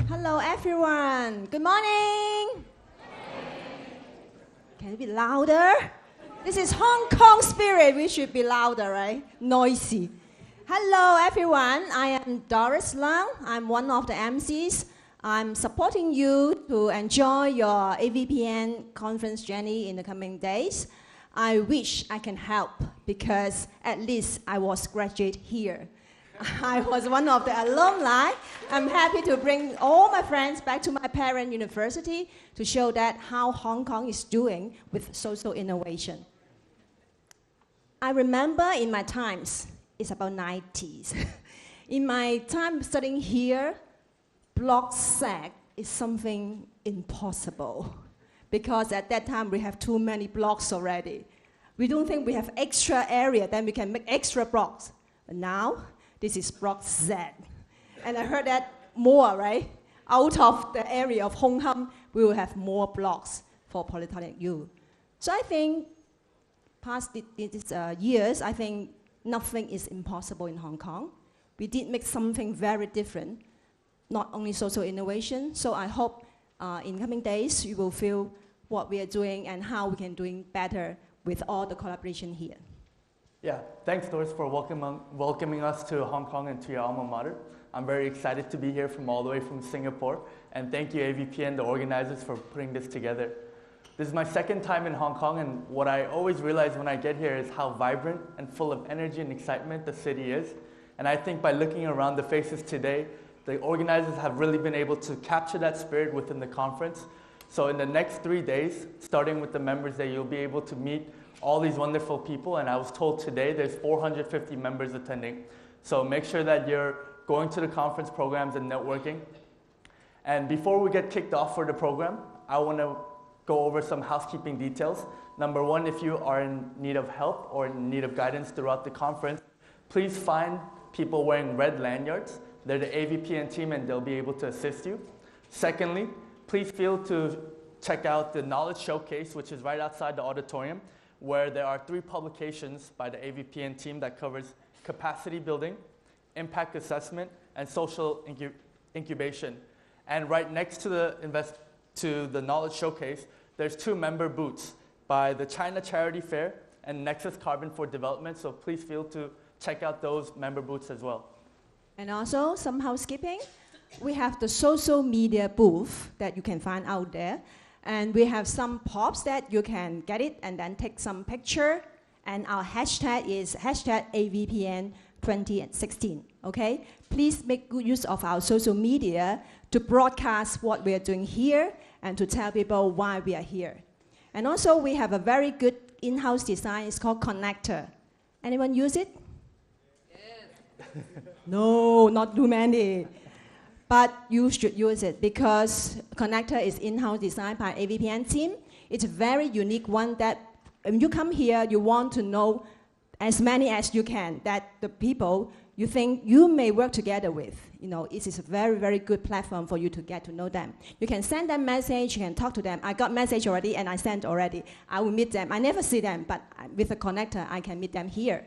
Hello, everyone. Good morning. Can it be louder? This is Hong Kong spirit. We should be louder, right? Noisy. Hello, everyone. I am Doris Leung. I'm one of the MCs. I'm supporting you to enjoy your AVPN conference journey in the coming days. I wish I can help because at least I was graduate here. I was one of the alumni. I'm happy to bring all my friends back to my parent university to show that how Hong Kong is doing with social innovation. I remember in my times, it's about 90s. In my time studying here, block sec is something impossible because at that time we have too many blocks already. We don't think we have extra area, then we can make extra blocks. But now, this is block Z. And I heard that more, right? Out of the area of Hong Kong, we will have more blocks for Polytechnic U. So I think past these years, I think nothing is impossible in Hong Kong. We did make something very different, not only social innovation. So I hope in coming days, you will feel what we are doing and how we can do better with all the collaboration here. Yeah, thanks Doris for welcoming us to Hong Kong and to your alma mater. I'm very excited to be here from all the way from Singapore. And thank you AVPN, the organizers, for putting this together. This is my second time in Hong Kong, and what I always realize when I get here is how vibrant and full of energy and excitement the city is. And I think by looking around the faces today, the organizers have really been able to capture that spirit within the conference. So in the next 3 days, starting with the Members Day, you'll be able to meet all these wonderful people, and I was told today there's 450 members attending. So make sure that you're going to the conference programs and networking. And before we get kicked off for the program, I want to go over some housekeeping details. Number one, if you are in need of help or in need of guidance throughout the conference, please find people wearing red lanyards. They're the AVPN team and they'll be able to assist you. Secondly, please feel to check out the Knowledge Showcase, which is right outside the auditorium, where there are 3 publications by the AVPN team that covers capacity building, impact assessment, and social incubation. And right next to the Knowledge Showcase, there's 2 member booths by the China Charity Fair and Nexus Carbon for Development, so please feel to check out those member booths as well. And also, some housekeeping. We have the social media booth that you can find out there. And we have some pops that you can get it and then take some picture. And our hashtag is hashtag AVPN 2016, okay? Please make good use of our social media to broadcast what we are doing here and to tell people why we are here. And also, we have a very good in-house design. It's called Connector. Anyone use it? Yes. No, not too many. But you should use it because Connector is in-house designed by AVPN team. It's a very unique one that when you come here, you want to know as many as you can that the people you think you may work together with. You know, it is a very, very good platform for you to get to know them. You can send them message, you can talk to them. I got message already and I sent already. I will meet them. I never see them, but with a Connector, I can meet them here.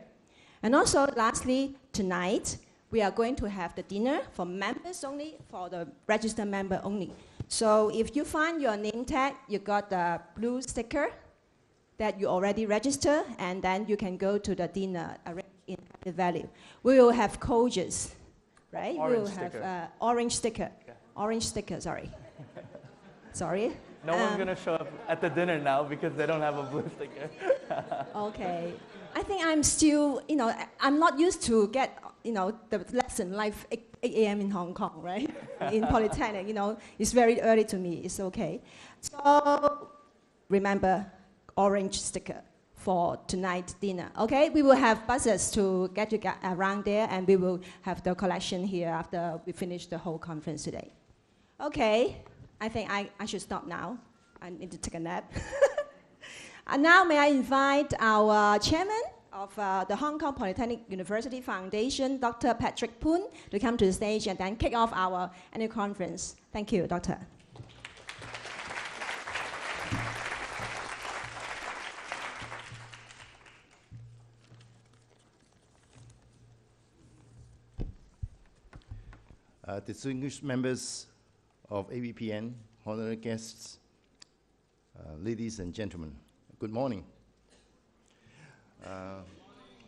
And also, lastly, tonight, we are going to have the dinner for members only, for the registered member only. So if you find your name tag, you got the blue sticker that you already registered, and then you can go to the dinner in the Valley. We will have coaches, right? Orange we will sticker. have orange sticker. Yeah. Orange sticker, sorry. Sorry. No one's going to show up at the dinner now because they don't have a blue sticker. Okay. I think I'm still, I'm not used to get, the lesson like 8 a.m. in Hong Kong, right? In Polytechnic, it's very early to me. It's okay. So remember, orange sticker for tonight's dinner. Okay, we will have buses to get you around there, and we will have the collection here after we finish the whole conference today. Okay, I think I should stop now. I need to take a nap. And now may I invite our chairman of the Hong Kong Polytechnic University Foundation, Dr. Patrick Poon, to come to the stage and then kick off our annual conference. Thank you, Doctor. Distinguished members of AVPN, honorary guests, ladies and gentlemen, good morning.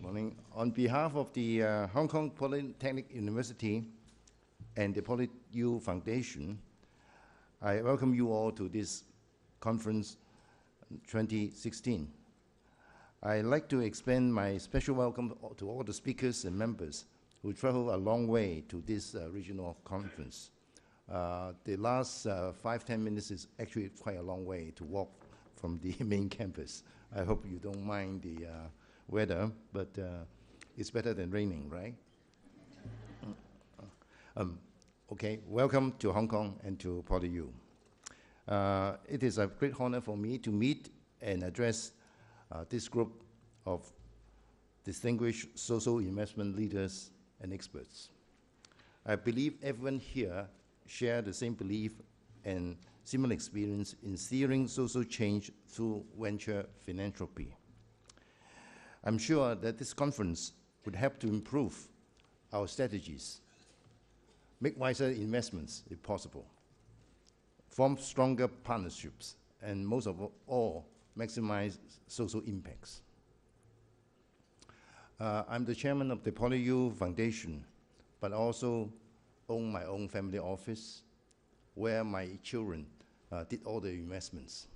Morning. On behalf of the Hong Kong Polytechnic University and the PolyU Foundation, I welcome you all to this conference 2016. I'd like to extend my special welcome to all the speakers and members who travel a long way to this regional conference. The last 5-10 minutes is actually quite a long way to walk from the main campus. I hope you don't mind the weather, but it's better than raining, right? Okay, welcome to Hong Kong and to PolyU. It is a great honor for me to meet and address this group of distinguished social investment leaders and experts. I believe everyone here share the same belief and similar experience in steering social change through venture philanthropy. I'm sure that this conference would help to improve our strategies, make wiser investments if possible, form stronger partnerships, and most of all, maximize social impacts. I'm the chairman of the PolyU Foundation, but also own my own family office where my children did all the investments.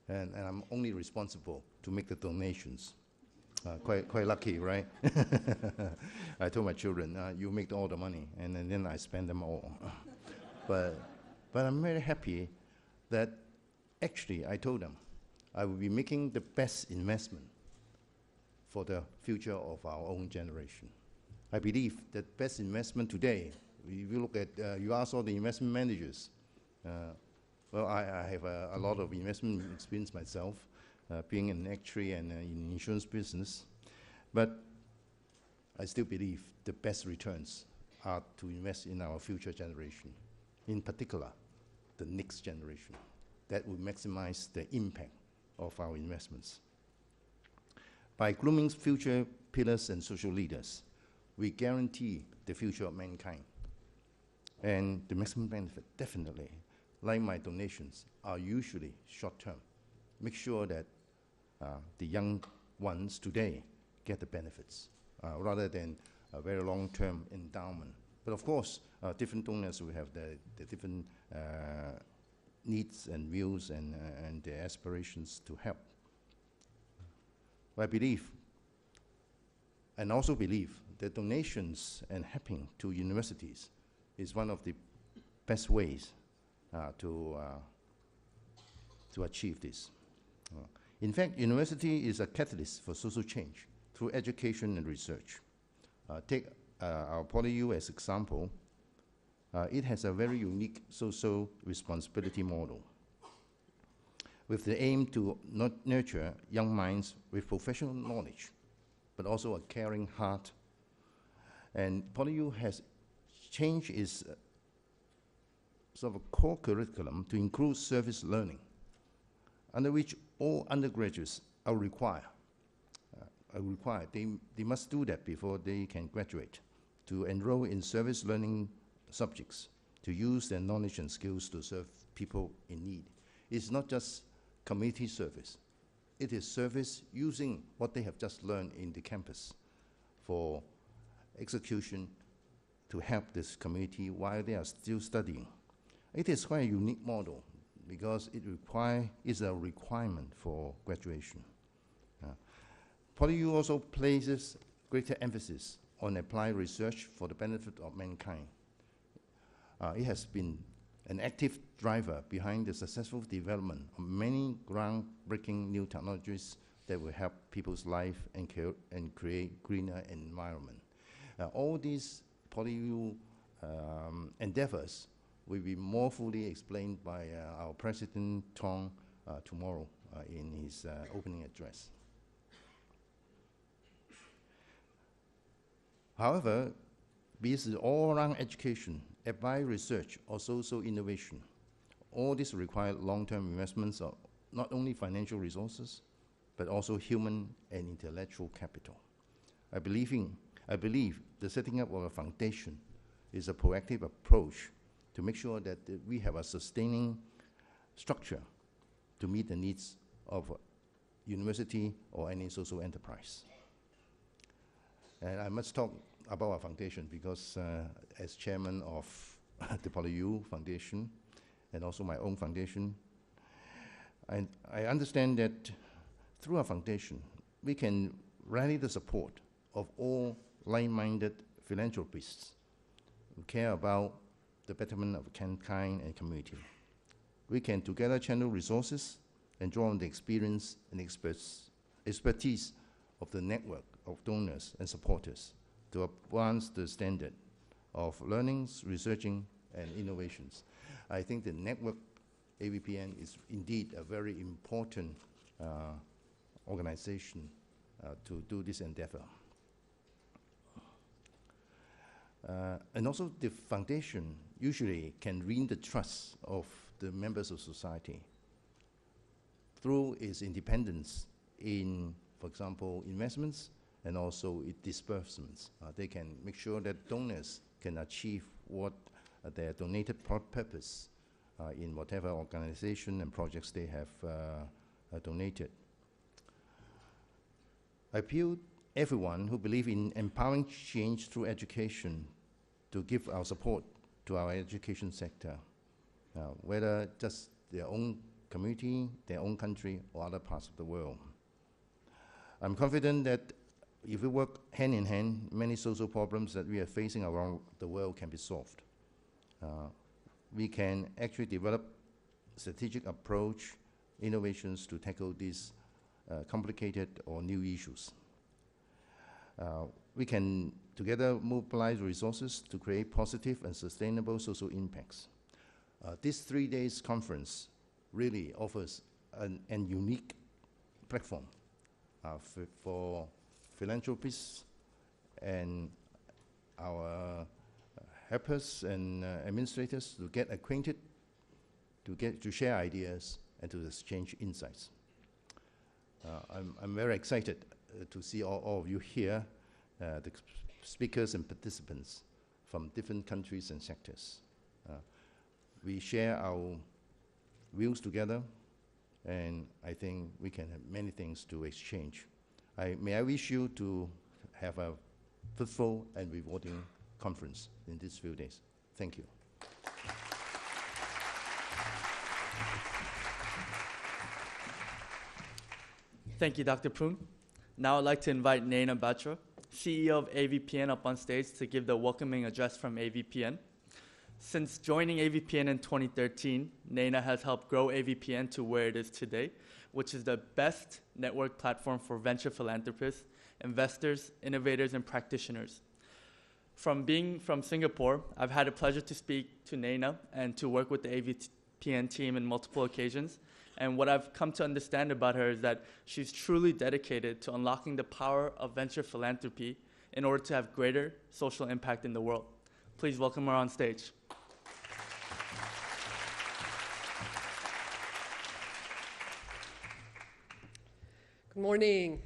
And I'm only responsible to make the donations. Quite lucky, right? I told my children, you make all the money, and then I spend them all. But I'm very happy that actually I told them I will be making the best investment for the future of our own generation. I believe that best investment today, if you look at, you ask all the investment managers, well, I have a lot of investment experience myself, being an actuary and in insurance business, but I still believe the best returns are to invest in our future generation, in particular, the next generation. That will maximize the impact of our investments. By grooming future pillars and social leaders, we guarantee the future of mankind. And the maximum benefit, definitely, like my donations, are usually short-term. Make sure that the young ones today get the benefits, rather than a very long-term endowment. But of course, different donors will have the different needs and views and their aspirations to help. I believe, and also believe, that donations and helping to universities is one of the best ways to achieve this. In fact, university is a catalyst for social change through education and research. Take our PolyU as example. It has a very unique social responsibility model with the aim to nurture young minds with professional knowledge, but also a caring heart. And PolyU has changed its sort of core curriculum to include service learning, under which all undergraduates are required. They must do that before they can graduate, to enroll in service learning subjects, to use their knowledge and skills to serve people in need. It's not just community service. It is service using what they have just learned in the campus for execution to help this community while they are still studying. It is quite a unique model because it is a requirement for graduation. PolyU also places greater emphasis on applied research for the benefit of mankind. It has been an active driver behind the successful development of many groundbreaking new technologies that will help people's life and create greener environment. All these PolyU endeavors will be more fully explained by our President Tong tomorrow in his opening address. However, be it all-around education, applied research, or social innovation, all this require long-term investments of not only financial resources, but also human and intellectual capital. I believe the setting up of a foundation is a proactive approach to make sure that we have a sustaining structure to meet the needs of a university or any social enterprise. And I must talk about our foundation because as chairman of the PolyU Foundation and also my own foundation, I understand that through our foundation, we can rally the support of all like-minded philanthropists who care about the betterment of mankind and community. We can together channel resources and draw on the experience and expertise of the network of donors and supporters to advance the standard of learnings, researching, and innovations. I think the network AVPN is indeed a very important organization to do this endeavor. And also the foundation usually can win the trust of the members of society through its independence in, for example, investments and also its disbursements. They can make sure that donors can achieve what their donated purpose in whatever organization and projects they have donated. I appeal everyone who believes in empowering change through education to give our support to our education sector, whether just their own community, their own country, or other parts of the world. I'm confident that if we work hand in hand, many social problems that we are facing around the world can be solved. We can actually develop strategic approach, innovations to tackle these complicated or new issues. We can together mobilize resources to create positive and sustainable social impacts. This 3 days conference really offers an unique platform for philanthropists and our helpers and administrators to get acquainted, to share ideas, and to exchange insights. I'm very excited to see all of you here, the speakers and participants from different countries and sectors. We share our views together, and I think we can have many things to exchange. May I wish you to have a fruitful and rewarding conference in these few days. Thank you. Thank you, Dr. Poon. Now I'd like to invite Naina Batra, CEO of AVPN, up on stage to give the welcoming address from AVPN. Since joining AVPN in 2013, Naina has helped grow AVPN to where it is today, which is the best network platform for venture philanthropists, investors, innovators, and practitioners. From being from Singapore, I've had the pleasure to speak to Naina and to work with the AVPN team in multiple occasions. And what I've come to understand about her is that she's truly dedicated to unlocking the power of venture philanthropy in order to have greater social impact in the world. Please welcome her on stage. Good morning.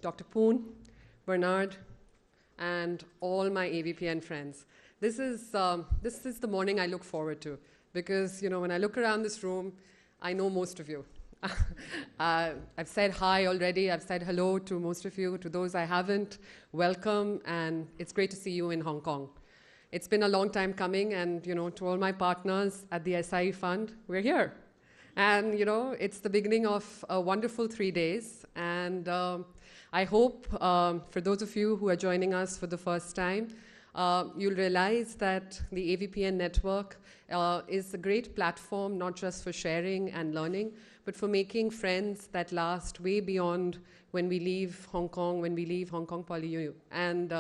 Dr. Poon, Bernard, and all my AVPN friends. This is the morning I look forward to because, you know, when I look around this room, I know most of you. I've said hi already. I've said hello to most of you. To those I haven't, welcome, and it's great to see you in Hong Kong. It's been a long time coming, and, you know, to all my partners at the SI Fund, we're here. And, you know, it's the beginning of a wonderful 3 days. And I hope for those of you who are joining us for the first time, you'll realize that the AVPN network is a great platform, not just for sharing and learning, but for making friends that last way beyond when we leave Hong Kong, when we leave Hong Kong PolyU. And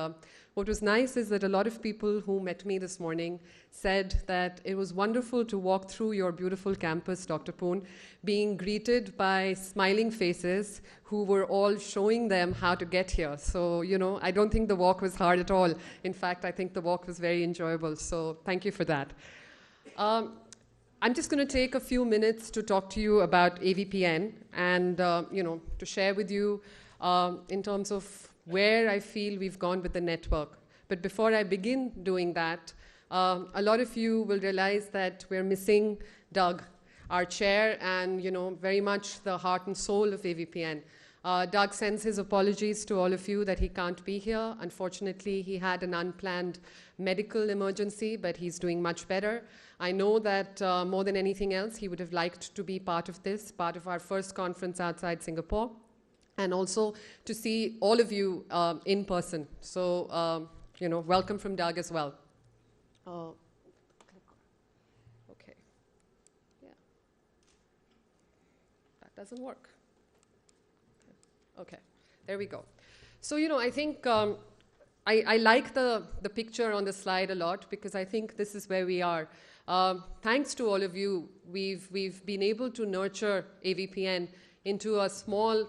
what was nice is that a lot of people who met me this morning said that it was wonderful to walk through your beautiful campus, Dr. Poon, being greeted by smiling faces who were all showing them how to get here. So, you know, I don't think the walk was hard at all. In fact, I think the walk was very enjoyable. So thank you for that. I'm just going to take a few minutes to talk to you about AVPN and, you know, to share with you in terms of where I feel we've gone with the network. But before I begin doing that, a lot of you will realize that we're missing Doug, our chair, and very much the heart and soul of AVPN. Doug sends his apologies to all of you that he can't be here. Unfortunately, he had an unplanned medical emergency, but he's doing much better. I know that more than anything else, he would have liked to be part of this, part of our first conference outside Singapore, and also to see all of you in person. So, welcome from Doug as well. Okay. Yeah. That doesn't work. Okay, there we go. So, I think I like the picture on the slide a lot because I think this is where we are. Thanks to all of you, we've been able to nurture AVPN into a small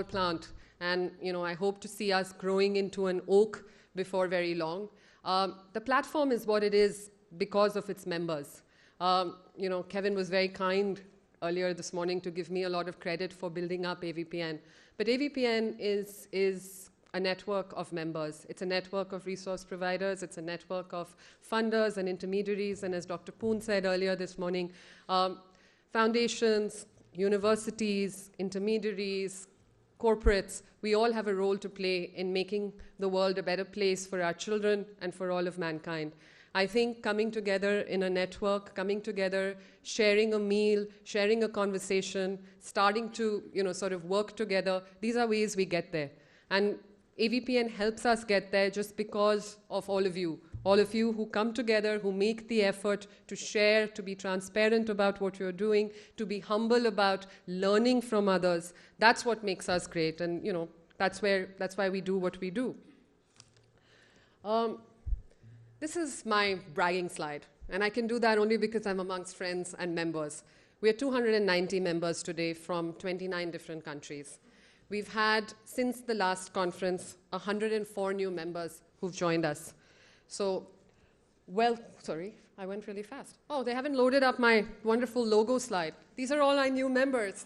plant, and I hope to see us growing into an oak before very long. The platform is what it is because of its members. Kevin was very kind earlier this morning to give me a lot of credit for building up AVPN. But AVPN is a network of members. It's a network of resource providers. It's a network of funders and intermediaries. And as Dr. Poon said earlier this morning, foundations, universities, intermediaries, corporates, we all have a role to play in making the world a better place for our children and for all of mankind. I think coming together in a network, coming together, sharing a meal, sharing a conversation, starting to sort of work together, these are ways we get there. And AVPN helps us get there just because of all of you who come together, who make the effort to share, to be transparent about what you're doing, to be humble about learning from others. That's what makes us great, and that's why we do what we do. This is my bragging slide, and I can do that only because I'm amongst friends and members. We are 290 members today from 29 different countries. We've had, since the last conference, 104 new members who've joined us. So, sorry, I went really fast. Oh, they haven't loaded up my wonderful logo slide. These are all our new members.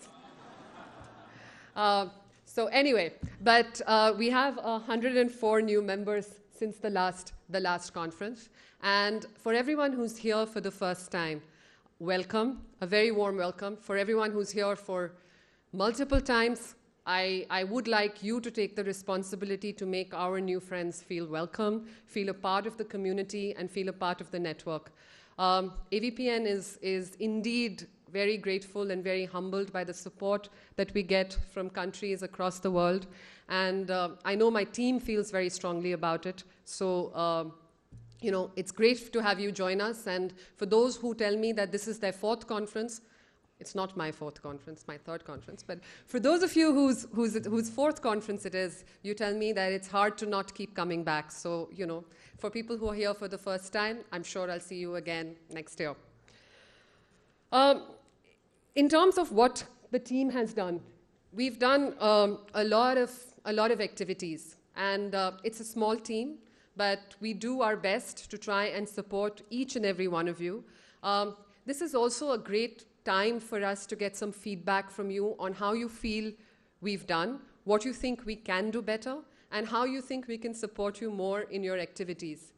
So anyway, but we have 104 new members since the last conference. And for everyone who's here for the first time, welcome, a very warm welcome. For everyone who's here for multiple times, I would like you to take the responsibility to make our new friends feel welcome, feel a part of the community, and feel a part of the network. AVPN is indeed very grateful and very humbled by the support that we get from countries across the world. And I know my team feels very strongly about it. So, it's great to have you join us. And for those who tell me that this is their fourth conference, it's not my fourth conference, my third conference. But for those of you whose fourth conference it is, you tell me that it's hard to not keep coming back. So, for people who are here for the first time, I'm sure I'll see you again next year. In terms of what the team has done, we've done a lot of activities. And it's a small team, but we do our best to try and support each and every one of you. This is also a great time for us to get some feedback from you on how you feel we've done, what you think we can do better, and how you think we can support you more in your activities.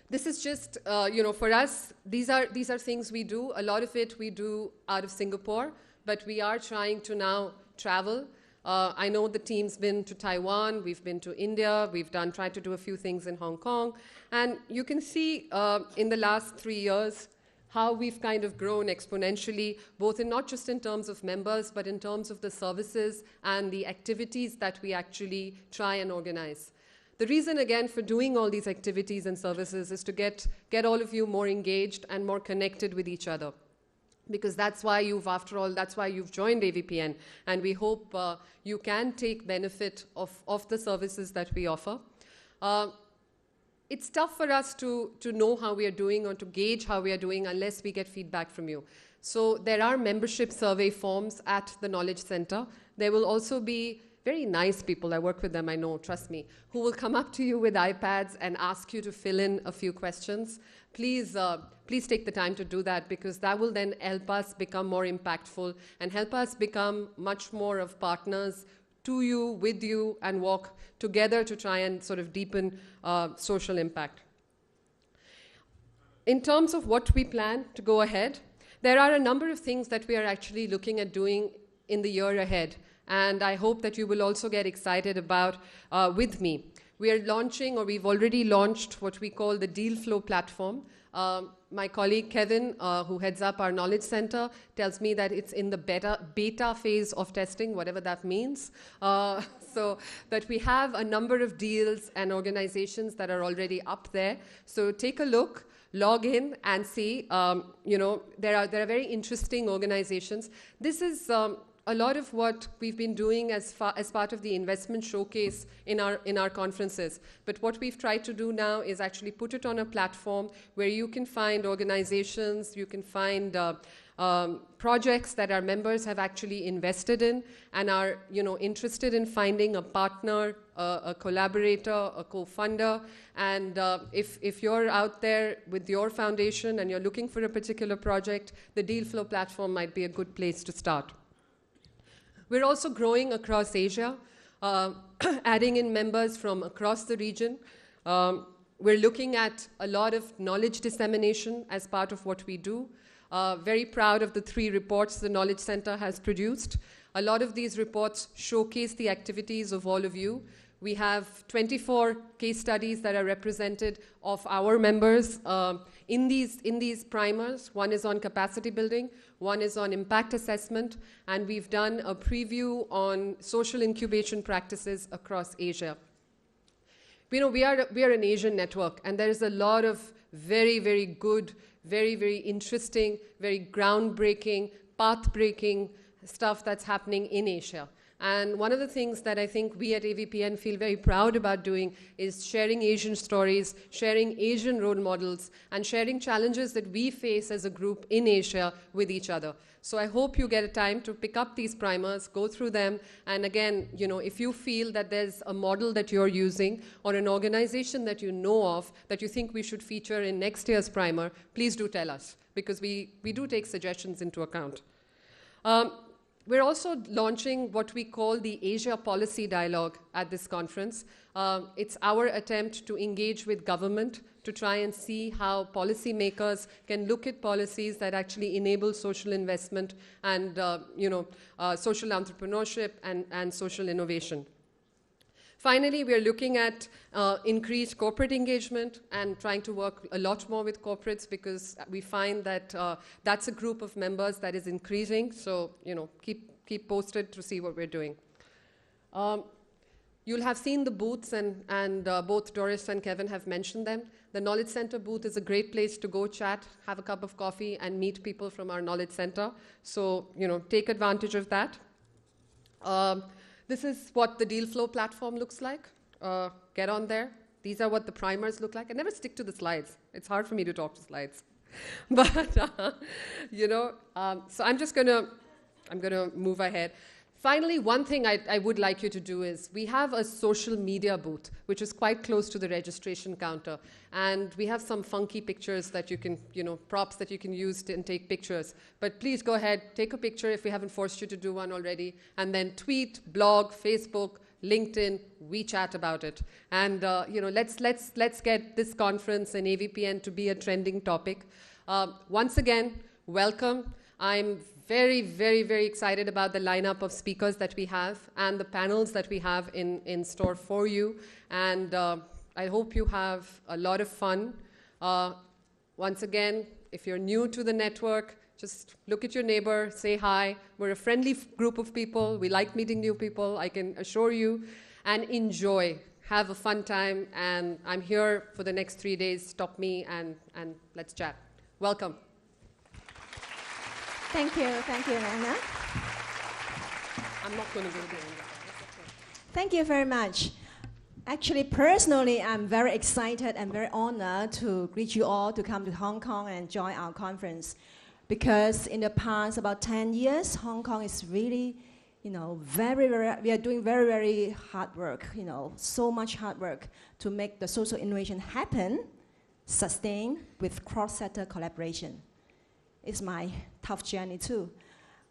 This is just, for us, these are things we do. A lot of it we do out of Singapore, but we are trying to now travel. I know the team's been to Taiwan, we've been to India, we've tried to do a few things in Hong Kong, and you can see in the last 3 years how we've kind of grown exponentially, both not just in terms of members, but in terms of the services and the activities that we actually try and organize. The reason, again, for doing all these activities and services is to get all of you more engaged and more connected with each other. Because that's why you've joined AVPN, and we hope you can take benefit of the services that we offer. It's tough for us to know how we are doing or to gauge how we are doing unless we get feedback from you. So there are membership survey forms at the Knowledge Center. There will also be very nice people, I work with them, I know, trust me, who will come up to you with iPads and ask you to fill in a few questions. Please take the time to do that, because that will then help us become more impactful and help us become much more of partners to you, with you, and walk together to try and sort of deepen social impact. In terms of what we plan to go ahead, there are a number of things that we are actually looking at doing in the year ahead, and I hope that you will also get excited about with me. We are launching, or we've already launched, what we call the Deal Flow platform. My colleague Kevin, who heads up our Knowledge Center, tells me that it's in the beta phase of testing, whatever that means. So that we have a number of deals and organizations that are already up there. So take a look, log in and see. There are very interesting organizations. This is a lot of what we've been doing as part of the investment showcase in our conferences. But what we've tried to do now is actually put it on a platform where you can find organizations, you can find projects that our members have actually invested in and are interested in finding a partner, a collaborator, a co-funder. And if you're out there with your foundation and you're looking for a particular project, the Deal Flow platform might be a good place to start. We're also growing across Asia, adding in members from across the region. We're looking at a lot of knowledge dissemination as part of what we do. Very proud of the 3 reports the Knowledge Center has produced. A lot of these reports showcase the activities of all of you. We have 24 case studies that are represented of our members in these primers. One is on capacity building, one is on impact assessment, and we've done a preview on social incubation practices across Asia. We are an Asian network, and there is a lot of very, very good, very, very interesting, very groundbreaking, path-breaking stuff that's happening in Asia. And one of the things that I think we at AVPN feel very proud about doing is sharing Asian stories, sharing Asian role models, and sharing challenges that we face as a group in Asia with each other. So I hope you get a time to pick up these primers, go through them, and again, if you feel that there's a model that you're using or an organization that you know of that you think we should feature in next year's primer, please do tell us, because we do take suggestions into account. We're also launching what we call the Asia Policy Dialogue at this conference. It's our attempt to engage with government to try and see how policymakers can look at policies that actually enable social investment and social entrepreneurship and social innovation. Finally, we are looking at increased corporate engagement and trying to work a lot more with corporates, because we find that that's a group of members that is increasing. So, keep posted to see what we're doing. You'll have seen the booths, and both Doris and Kevin have mentioned them. The Knowledge Center booth is a great place to go chat, have a cup of coffee, and meet people from our Knowledge Center. So, take advantage of that. This is what the Deal Flow platform looks like. Get on there. These are what the primers look like. I never stick to the slides. It's hard for me to talk to slides. But, so I'm going to move ahead. Finally, one thing I would like you to do is we have a social media booth, which is quite close to the registration counter. And we have some funky pictures that you can, props that you can use and take pictures. But please go ahead, take a picture if we haven't forced you to do one already, and then tweet, blog, Facebook, LinkedIn, WeChat about it. And, let's get this conference and AVPN to be a trending topic. Once again, welcome. I'm very, very, very excited about the lineup of speakers that we have and the panels that we have in store for you. And I hope you have a lot of fun. Once again, if you're new to the network, just look at your neighbor, say hi. We're a friendly group of people. We like meeting new people, I can assure you. And enjoy. Have a fun time. And I'm here for the next 3 days. Stop me and let's chat. Welcome. Thank you, Nana. I'm not going to go there. Thank you very much. Actually, personally, I'm very excited and very honored to greet you all to come to Hong Kong and join our conference. Because in the past about 10 years, Hong Kong is really, we are doing very, very hard work, so much hard work to make the social innovation happen, sustain with cross-sector collaboration. It's my tough journey too.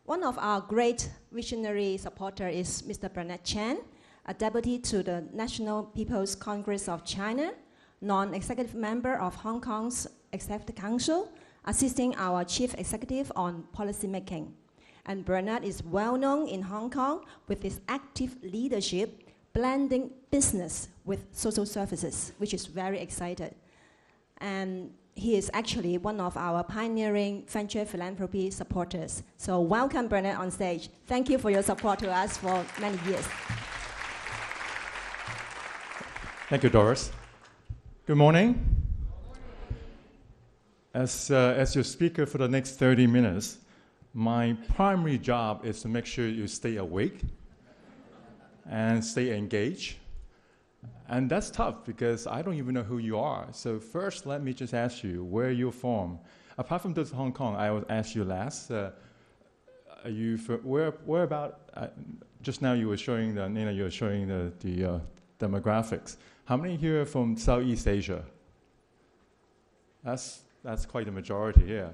One of our great visionary supporters is Mr. Bernard Chen, a deputy to the National People's Congress of China, non-executive member of Hong Kong's Executive Council, assisting our chief executive on policy making. And Bernard is well known in Hong Kong with his active leadership, blending business with social services, which is very exciting. And he is actually one of our pioneering venture philanthropy supporters. So welcome, Bernard, on stage. Thank you for your support to us for many years. Thank you, Doris. Good morning. As your speaker for the next 30 minutes, my primary job is to make sure you stay awake and stay engaged. And that's tough because I don't even know who you are. So first, let me just ask you where you're from. Apart from this Hong Kong, I will ask you last. Are you where about? Just now you were showing the demographics. How many here are from Southeast Asia? That's quite a majority here.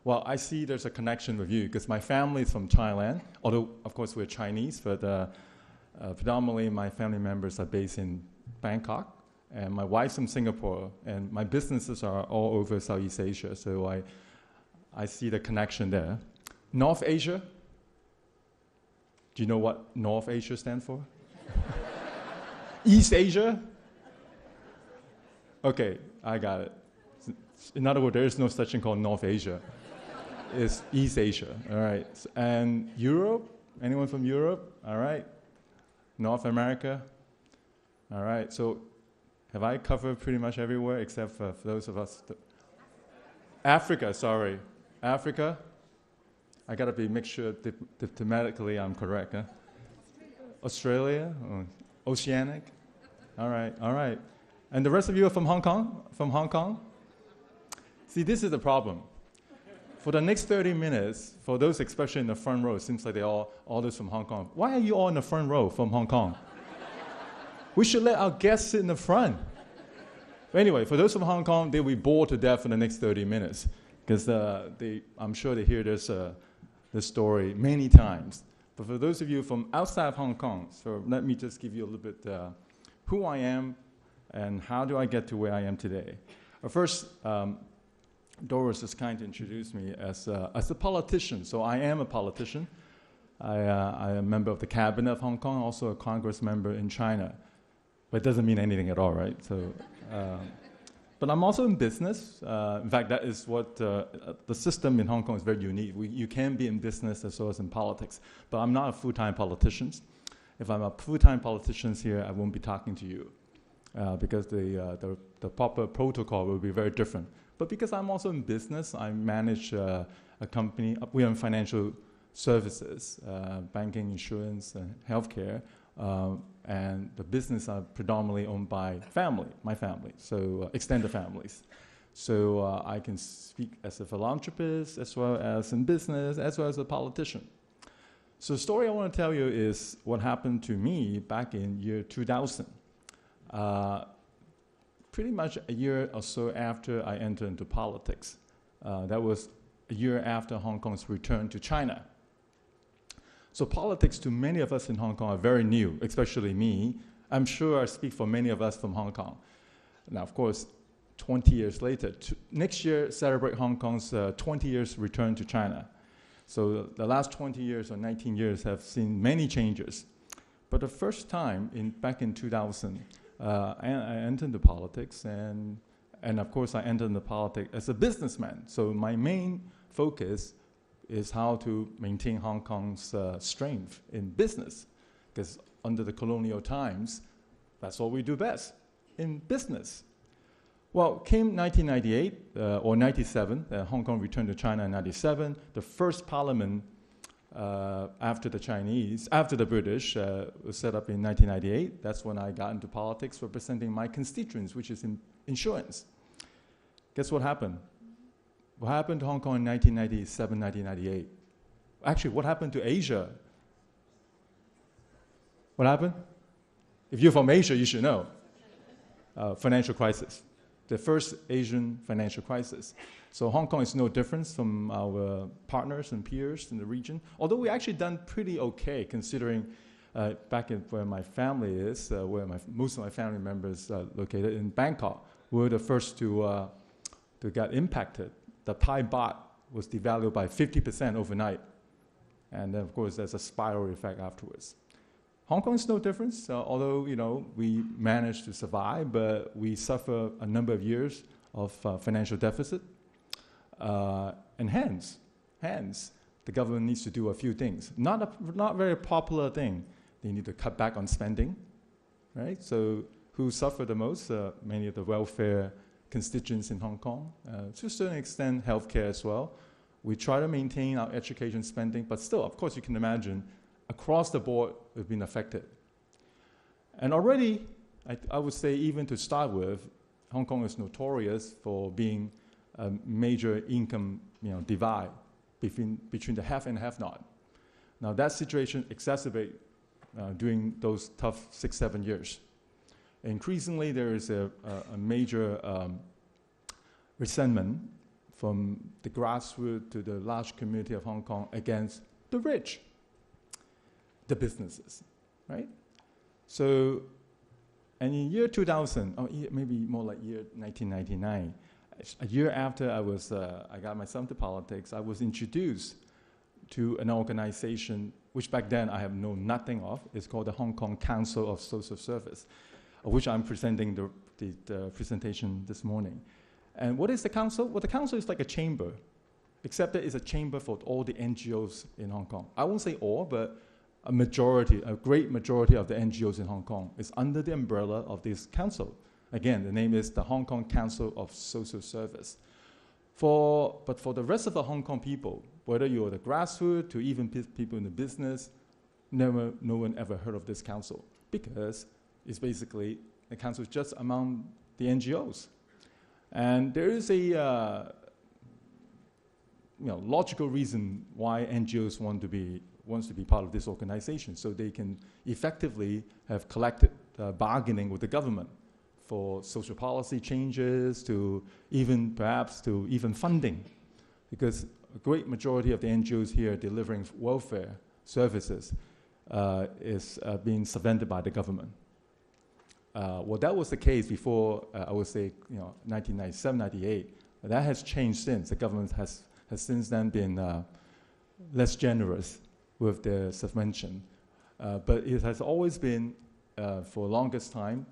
Well, I see there's a connection with you because my family is from Thailand, although, of course, we're Chinese, but predominantly my family members are based in Bangkok, and my wife's from Singapore, and my businesses are all over Southeast Asia, so I see the connection there. North Asia? Do you know what North Asia stands for? East Asia? Okay, I got it. In other words, there is no such thing called North Asia. It's East Asia, all right. And Europe? Anyone from Europe? All right. North America? All right. So have I covered pretty much everywhere except for those of us? Africa, sorry. Africa? I got to make sure thematically I'm correct. Huh? Australia? Oceanic? All right, all right. And the rest of you are from Hong Kong? From Hong Kong? See, this is the problem. For the next 30 minutes, for those especially in the front row, it seems like they're all those from Hong Kong. Why are you all in the front row from Hong Kong? We should let our guests sit in the front. But anyway, for those from Hong Kong, they'll be bored to death for the next 30 minutes because I'm sure they hear this story many times. But for those of you from outside of Hong Kong, so let me just give you a little bit who I am and how do I get to where I am today. First, Doris is kind to introduce me as a politician. So I am a politician. I am a member of the cabinet of Hong Kong, also a Congress member in China. But it doesn't mean anything at all, right? So, but I'm also in business. In fact, that is what the system in Hong Kong is very unique. You can be in business as well as in politics. But I'm not a full-time politician. If I'm a full-time politician here, I won't be talking to you because the proper protocol will be very different. But because I'm also in business, I manage a company. We are in financial services, banking, insurance, healthcare, and the business are predominantly owned by my family, so extended families. So I can speak as a philanthropist, as well as in business, as well as a politician. So the story I want to tell you is what happened to me back in year 2000. Pretty much a year or so after I entered into politics. That was a year after Hong Kong's return to China. So politics to many of us in Hong Kong are very new, especially me. I'm sure I speak for many of us from Hong Kong. Now, of course, 20 years later, next year celebrate Hong Kong's 20 years return to China. So the last 20 years or 19 years have seen many changes. But the first time, back in 2000, I entered into politics, and of course I entered into politics as a businessman. So my main focus is how to maintain Hong Kong's strength in business, because under the colonial times, that's what we do best, in business. Well, came 1998 or 97, Hong Kong returned to China in 97. The first parliament after the British was set up in 1998. That's when I got into politics, representing my constituents, which is in insurance. Guess what happened? What happened to Hong Kong in 1997, 1998? Actually, what happened to Asia? What happened? If you're from Asia, you should know. Financial crisis. the first Asian financial crisis. So Hong Kong is no different from our partners and peers in the region, although we actually done pretty okay considering back in where my family is, where most of my family members are located in Bangkok. We were the first to get impacted. The Thai baht was devalued by 50% overnight. And then, of course, there's a spiral effect afterwards. Hong Kong is no different, although we managed to survive, but we suffer a number of years of financial deficit. And hence, the government needs to do a few things. Not very popular thing. They need to cut back on spending, right? So who suffer the most? Many of the welfare constituents in Hong Kong. To a certain extent, healthcare as well. We try to maintain our education spending, but still, of course, you can imagine, across the board, we've been affected. And already, I would say, even to start with, Hong Kong is notorious for being a major income divide between the have and have-not. Now, that situation exacerbated during those tough 6-7 years. Increasingly, there is a major resentment from the grassroots to the large community of Hong Kong against the rich, the businesses, right? So, and in year 2000, maybe more like year 1999, a year after I got myself into politics, I was introduced to an organization which back then I have known nothing of. It's called the Hong Kong Council of Social Service, of which I'm presenting the presentation this morning. And what is the council? Well, the council is like a chamber, except that it's a chamber for all the NGOs in Hong Kong. I won't say all, but a great majority of the NGOs in Hong Kong is under the umbrella of this council. Again, the name is the Hong Kong Council of Social Service. But for the rest of the Hong Kong people, whether you're the grassroots to even people in the business, no one ever heard of this council because it's basically the council is just among the NGOs. And there is a logical reason why NGOs wants to be part of this organization, so they can effectively have collective bargaining with the government for social policy changes, to even funding, because a great majority of the NGOs here delivering welfare services is being subvented by the government. Well, that was the case before, I would say, 1997, 98. But that has changed since. The government has since then been less generous with the subvention. But it has always been, for the longest time,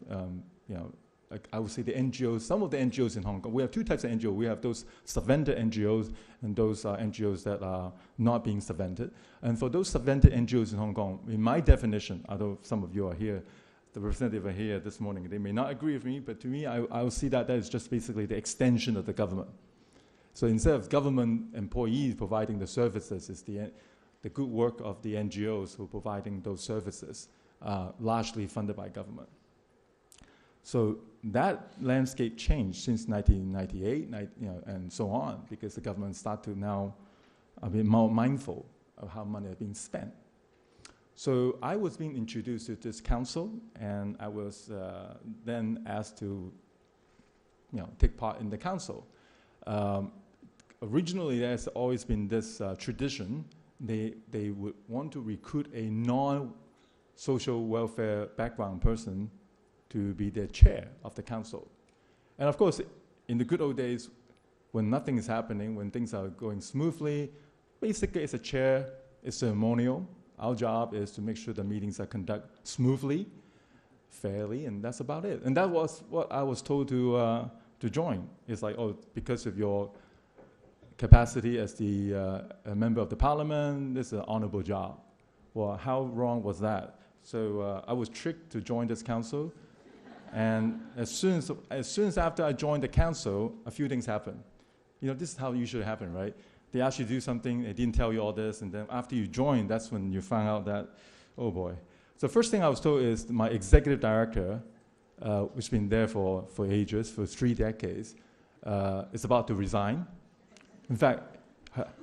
I would say the NGOs, some of the NGOs in Hong Kong, we have two types of NGOs. We have those subvented NGOs and those NGOs that are not being subvented. And for those subvented NGOs in Hong Kong, in my definition, although some of you are here, the representative are here this morning, they may not agree with me, but to me, I will see that is just basically the extension of the government. So instead of government employees providing the services, it's the good work of the NGOs who are providing those services, largely funded by government. So that landscape changed since 1998, and so on, because the government started to now be more mindful of how money is being spent. So I was being introduced to this council, and I was then asked to, take part in the council. Originally, there's always been this tradition. They would want to recruit a non-social welfare background person to be the chair of the council. And of course, in the good old days, when nothing is happening, when things are going smoothly, basically it's a chair, it's ceremonial. Our job is to make sure the meetings are conducted smoothly, fairly, and that's about it. And that was what I was told to join. It's like, because of your capacity as a member of the parliament, this is an honorable job. Well, how wrong was that? So I was tricked to join this council. And as soon as after I joined the council, a few things happened. This is how it usually happen, right? They ask you to do something, they didn't tell you all this, and then after you join, that's when you find out that, oh boy. So first thing I was told is my executive director, who's been there for ages, for 3 decades, is about to resign. In fact,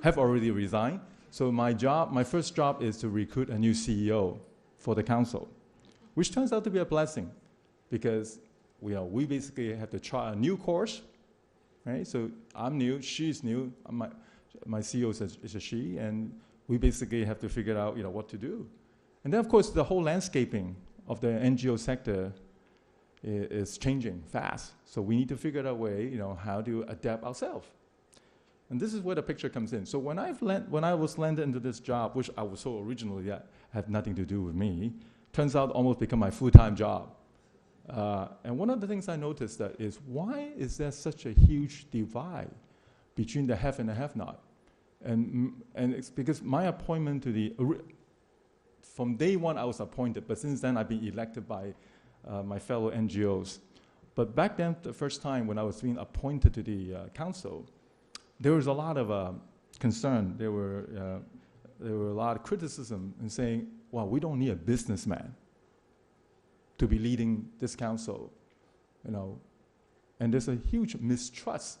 have already resigned. So my first job is to recruit a new CEO for the council, which turns out to be a blessing, because we basically have to try a new course, right? So I'm new, she's new, my CEO is a she, and we basically have to figure out, what to do. And then, of course, the whole landscaping of the NGO sector is changing fast. So we need to figure out a way, how to adapt ourselves. And this is where the picture comes in. So when I was landed into this job, which I was so originally that had nothing to do with me, turns out almost become my full-time job. And one of the things I noticed that is, why is there such a huge divide between the have and the have-not? And it's because my appointment to from day one I was appointed, but since then I've been elected by my fellow NGOs. But back then, the first time when I was being appointed to the council, there was a lot of concern. There were a lot of criticism in saying, well, we don't need a businessman to be leading this council, And there's a huge mistrust,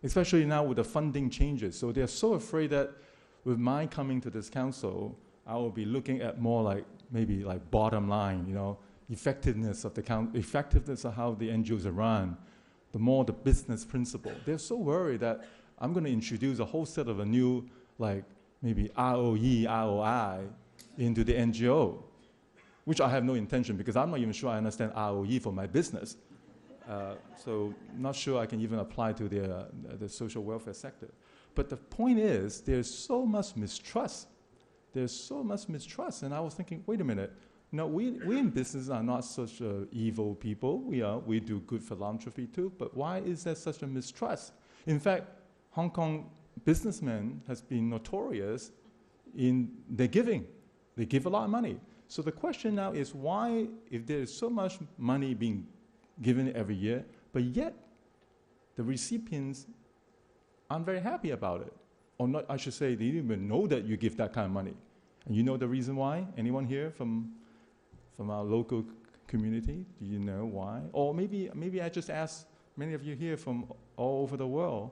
especially now with the funding changes. So they're so afraid that with my coming to this council, I will be looking at more maybe bottom line, effectiveness of effectiveness of how the NGOs are run, the business principle. They're so worried that I'm going to introduce a whole set of a new, maybe ROE, ROI into the NGO, which I have no intention, because I'm not even sure I understand ROE for my business. So not sure I can even apply to the social welfare sector. But the point is, there's so much mistrust. There's so much mistrust. And I was thinking, wait a minute. No, we in business are not such evil people. We do good philanthropy too. But why is there such a mistrust? In fact, Hong Kong businessmen has been notorious in their giving. They give a lot of money. So the question now is, why, if there is so much money being given every year, but yet the recipients aren't very happy about it? Or not, I should say, they didn't even know that you give that kind of money. And you know the reason why? Anyone here from our local community? Do you know why? Or maybe I just ask many of you here from all over the world,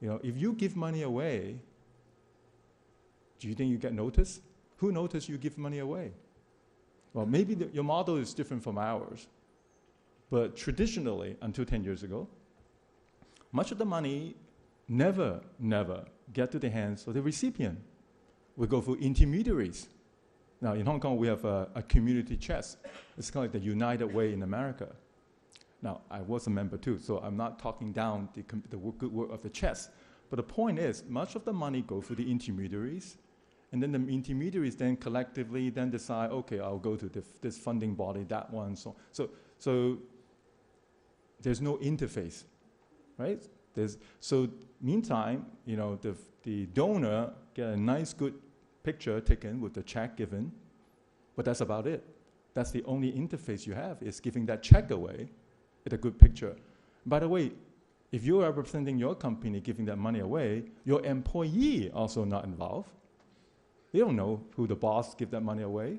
if you give money away, do you think you get noticed? Who noticed you give money away? Well, maybe your model is different from ours. But traditionally, until 10 years ago, much of the money never get to the hands of the recipient. We go through intermediaries. Now, in Hong Kong, we have a community chest. It's kind of like the United Way in America. Now, I was a member too, so I'm not talking down the good work of the chest. But the point is, much of the money goes through the intermediaries, and then the intermediaries then collectively then decide, okay, I'll go to this funding body, that one, so there's no interface, right? Meantime, the donor get a nice, good picture taken with the check given, but that's about it. That's the only interface you have, is giving that check away with a good picture. By the way, if you are representing your company giving that money away, your employee also not involved. They don't know who the boss give that money away,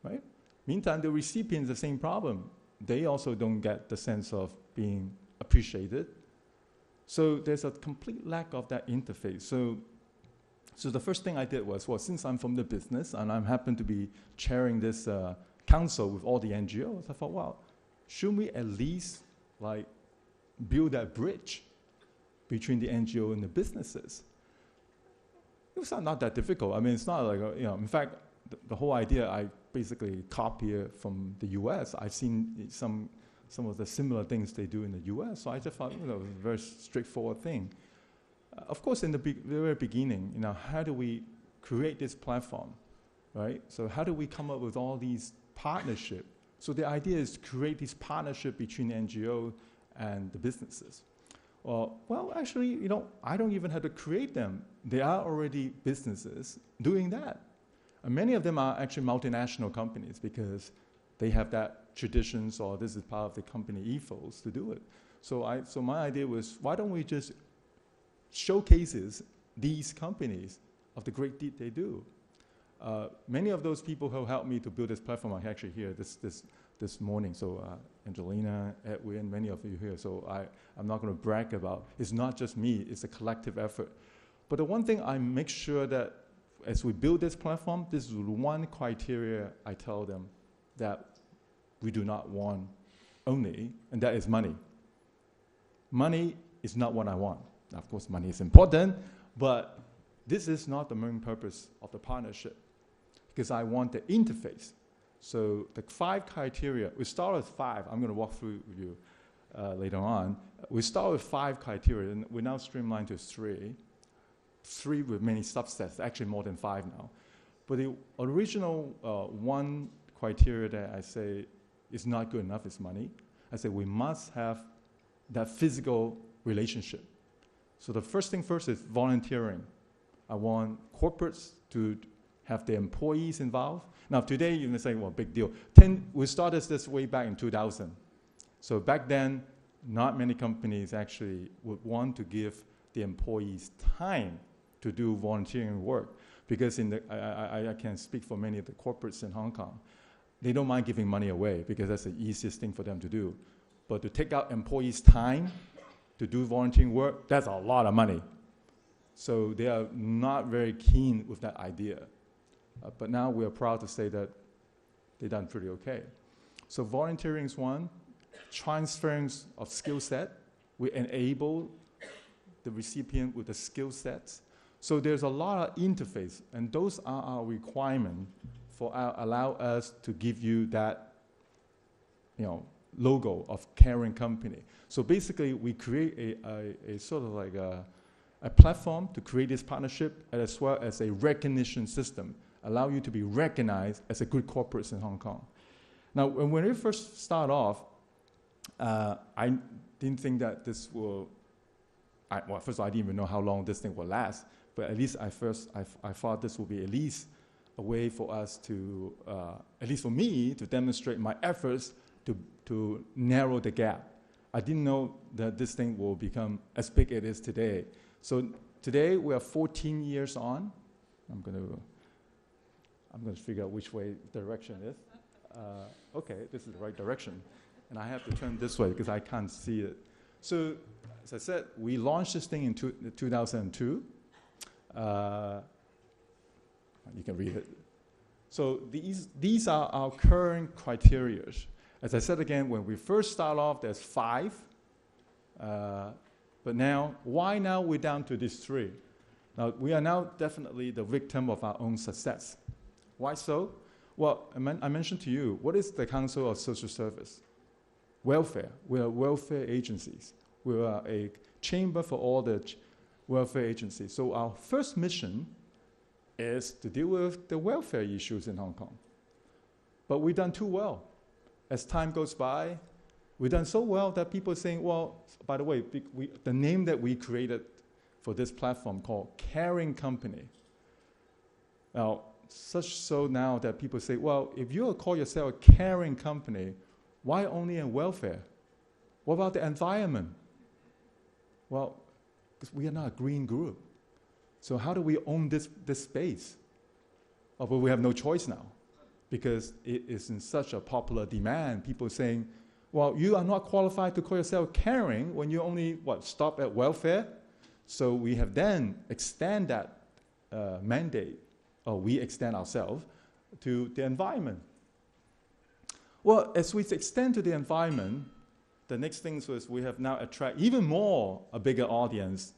right? Meantime, the recipients, the same problem. They also don't get the sense of being appreciated. So there's a complete lack of that interface. So the first thing I did was, well, since I'm from the business and I happen to be chairing this council with all the NGOs, I thought, well, shouldn't we at least build that bridge between the NGO and the businesses? It was not that difficult. I mean, it's not in fact, the whole idea I basically copied from the US. I've seen some of the similar things they do in the US, so I just thought, it was a very straightforward thing. Of course, in the very beginning, how do we create this platform, right? So how do we come up with all these partnerships? So the idea is to create this partnership between the NGO and the businesses. Well, actually, I don't even have to create them. There are already businesses doing that. And many of them are actually multinational companies because they have that traditions, or this is part of the company ethos to do it. So my idea was, why don't we just showcases these companies of the great deed they do? Many of those people who helped me to build this platform are actually here this morning. So Angelina, Edwin, many of you here. So I'm not going to brag about. It's not just me. It's a collective effort. But the one thing I make sure that as we build this platform, this is one criteria I tell them, that we do not want only, and that is money. Money is not what I want. Now, of course, money is important, but this is not the main purpose of the partnership, because I want the interface. So the 5 criteria, we start with 5. I'm going to walk through with you later on. We start with 5 criteria, and we now streamline to 3. 3 with many subsets, actually more than 5 now. But the original 1 criteria that I say is not good enough is money. I say we must have that physical relationship. So the first thing first is volunteering. I want corporates to have their employees involved. Now today you may say, well, big deal. We started this way back in 2000. So back then, not many companies actually would want to give the employees time to do volunteering work, because I can speak for many of the corporates in Hong Kong. They don't mind giving money away because that's the easiest thing for them to do. But to take out employees' time to do volunteering work, that's a lot of money. So they are not very keen with that idea. But now we are proud to say that they've done pretty okay. So volunteering is one. Transference of skill set. We enable the recipient with the skill sets. So there's a lot of interface, and those are our requirements for allow us to give you that, logo of caring company. So basically, we create a sort of like a platform to create this partnership, as well as a recognition system, allow you to be recognized as a good corporate in Hong Kong. Now, when we first start off, I didn't think that this will. First of all, I didn't even know how long this thing will last. But at least I thought this would be at least a way for us to, at least for me, to demonstrate my efforts to narrow the gap. I didn't know that this thing will become as big as it is today. So today we are 14 years on. I'm going to figure out which way direction it is. Okay, this is the right direction. And I have to turn this way because I can't see it. So as I said, we launched this thing in 2002. You can read it. So these are our current criteria. As I said again, when we first start off, there's 5. But now, why now we're down to these 3? Now, we are now definitely the victim of our own success. Why so? Well, I mentioned to you, what is the Council of Social Service? Welfare. We are welfare agencies. We are a chamber for all the welfare agencies. So our first mission is to deal with the welfare issues in Hong Kong. But we've done too well. As time goes by, we've done so well that people are saying, well, by the way, the name that we created for this platform called Caring Company. Now, such so now that people say, well, if you call yourself a caring company, why only in welfare? What about the environment? Well, because we are not a green group. So how do we own this space? Oh, but we have no choice now, because it is in such a popular demand. People saying, well, you are not qualified to call yourself caring when you only, stop at welfare? So we have then extend that mandate, or we extend ourselves, to the environment. Well, as we extend to the environment, the next thing was we have now attract even more, a bigger audience.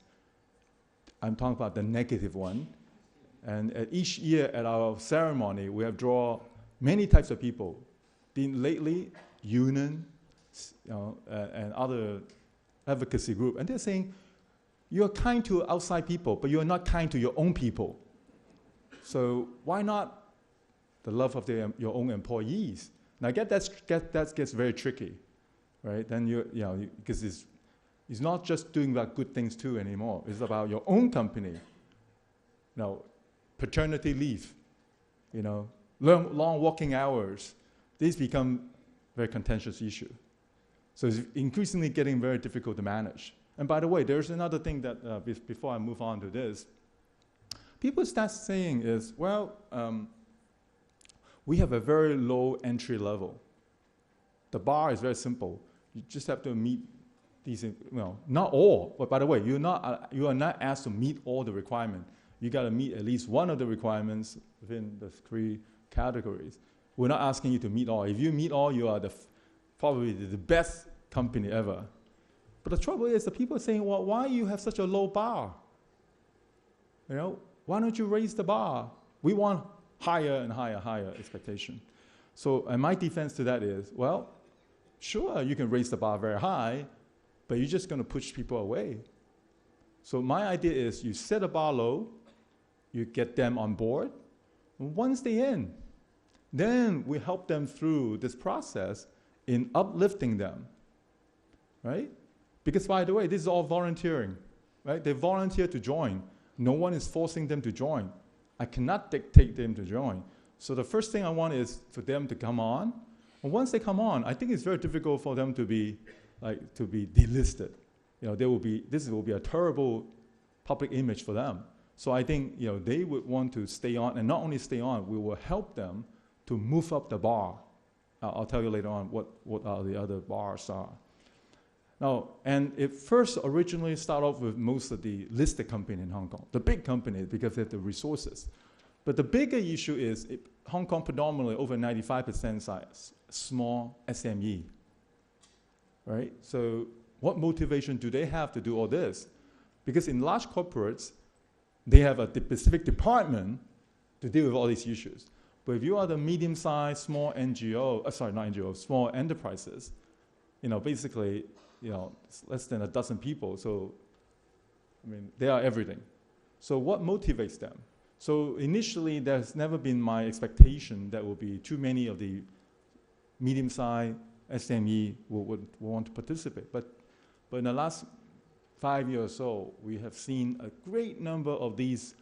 I'm talking about the negative one. And each year at our ceremony, we have drawn many types of people. Lately, union, and other advocacy group. And they're saying, you're kind to outside people, but you're not kind to your own people. So why not the love of your own employees? Now that gets very tricky, right? Then because it's not just doing about good things too anymore. It's about your own company. Paternity leave, long working hours. These become very contentious issue. So it's increasingly getting very difficult to manage. And by the way, there's another thing that before I move on to this, people start saying is, we have a very low entry level. The bar is very simple. You just have to meet these, not all, but by the way, you are not asked to meet all the requirements. You got to meet at least one of the requirements within the 3 categories. We're not asking you to meet all. If you meet all, you are the probably the best company ever. But the trouble is, the people are saying, well, why you have such a low bar? You know, why don't you raise the bar? We want higher and higher expectation. So, and my defense to that is, well, sure, you can raise the bar very high, but you're just going to push people away. So my idea is you set a bar low, you get them on board, and once they're in, then we help them through this process in uplifting them, right? Because by the way, this is all volunteering, right? They volunteer to join. No one is forcing them to join. I cannot dictate them to join. So the first thing I want is for them to come on. And once they come on, I think it's very difficult for them to be delisted. You know, this will be a terrible public image for them. So I think, you know, they would want to stay on, and not only stay on, we will help them to move up the bar. I'll tell you later on what the other bars are. Now, and it first originally started off with most of the listed companies in Hong Kong, the big companies, because they have the resources. But the bigger issue is Hong Kong predominantly over 95% size, small SME, right? So what motivation do they have to do all this? Because in large corporates, they have a specific department to deal with all these issues. But if you are the medium-sized, small small enterprises, you know, basically, you know, it's less than a dozen people. So, I mean, they are everything. So what motivates them? So initially, there's never been my expectation that will be too many of the medium-sized SME would want to participate. But in the last 5 years or so, we have seen a great number of these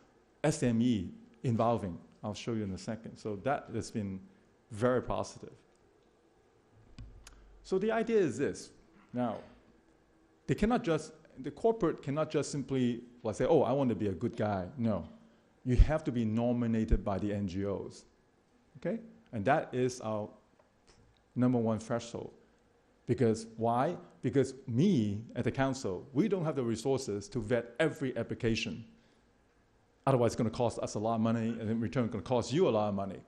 SME involving. I'll show you in a second. So that has been very positive. So the idea is this. Now, the corporate cannot just simply say, oh, I want to be a good guy. No. You have to be nominated by the NGOs. Okay? And that is our number one threshold. Because why? Because me, at the council, we don't have the resources to vet every application. Otherwise, it's going to cost us a lot of money, and in return, it's going to cost you a lot of money.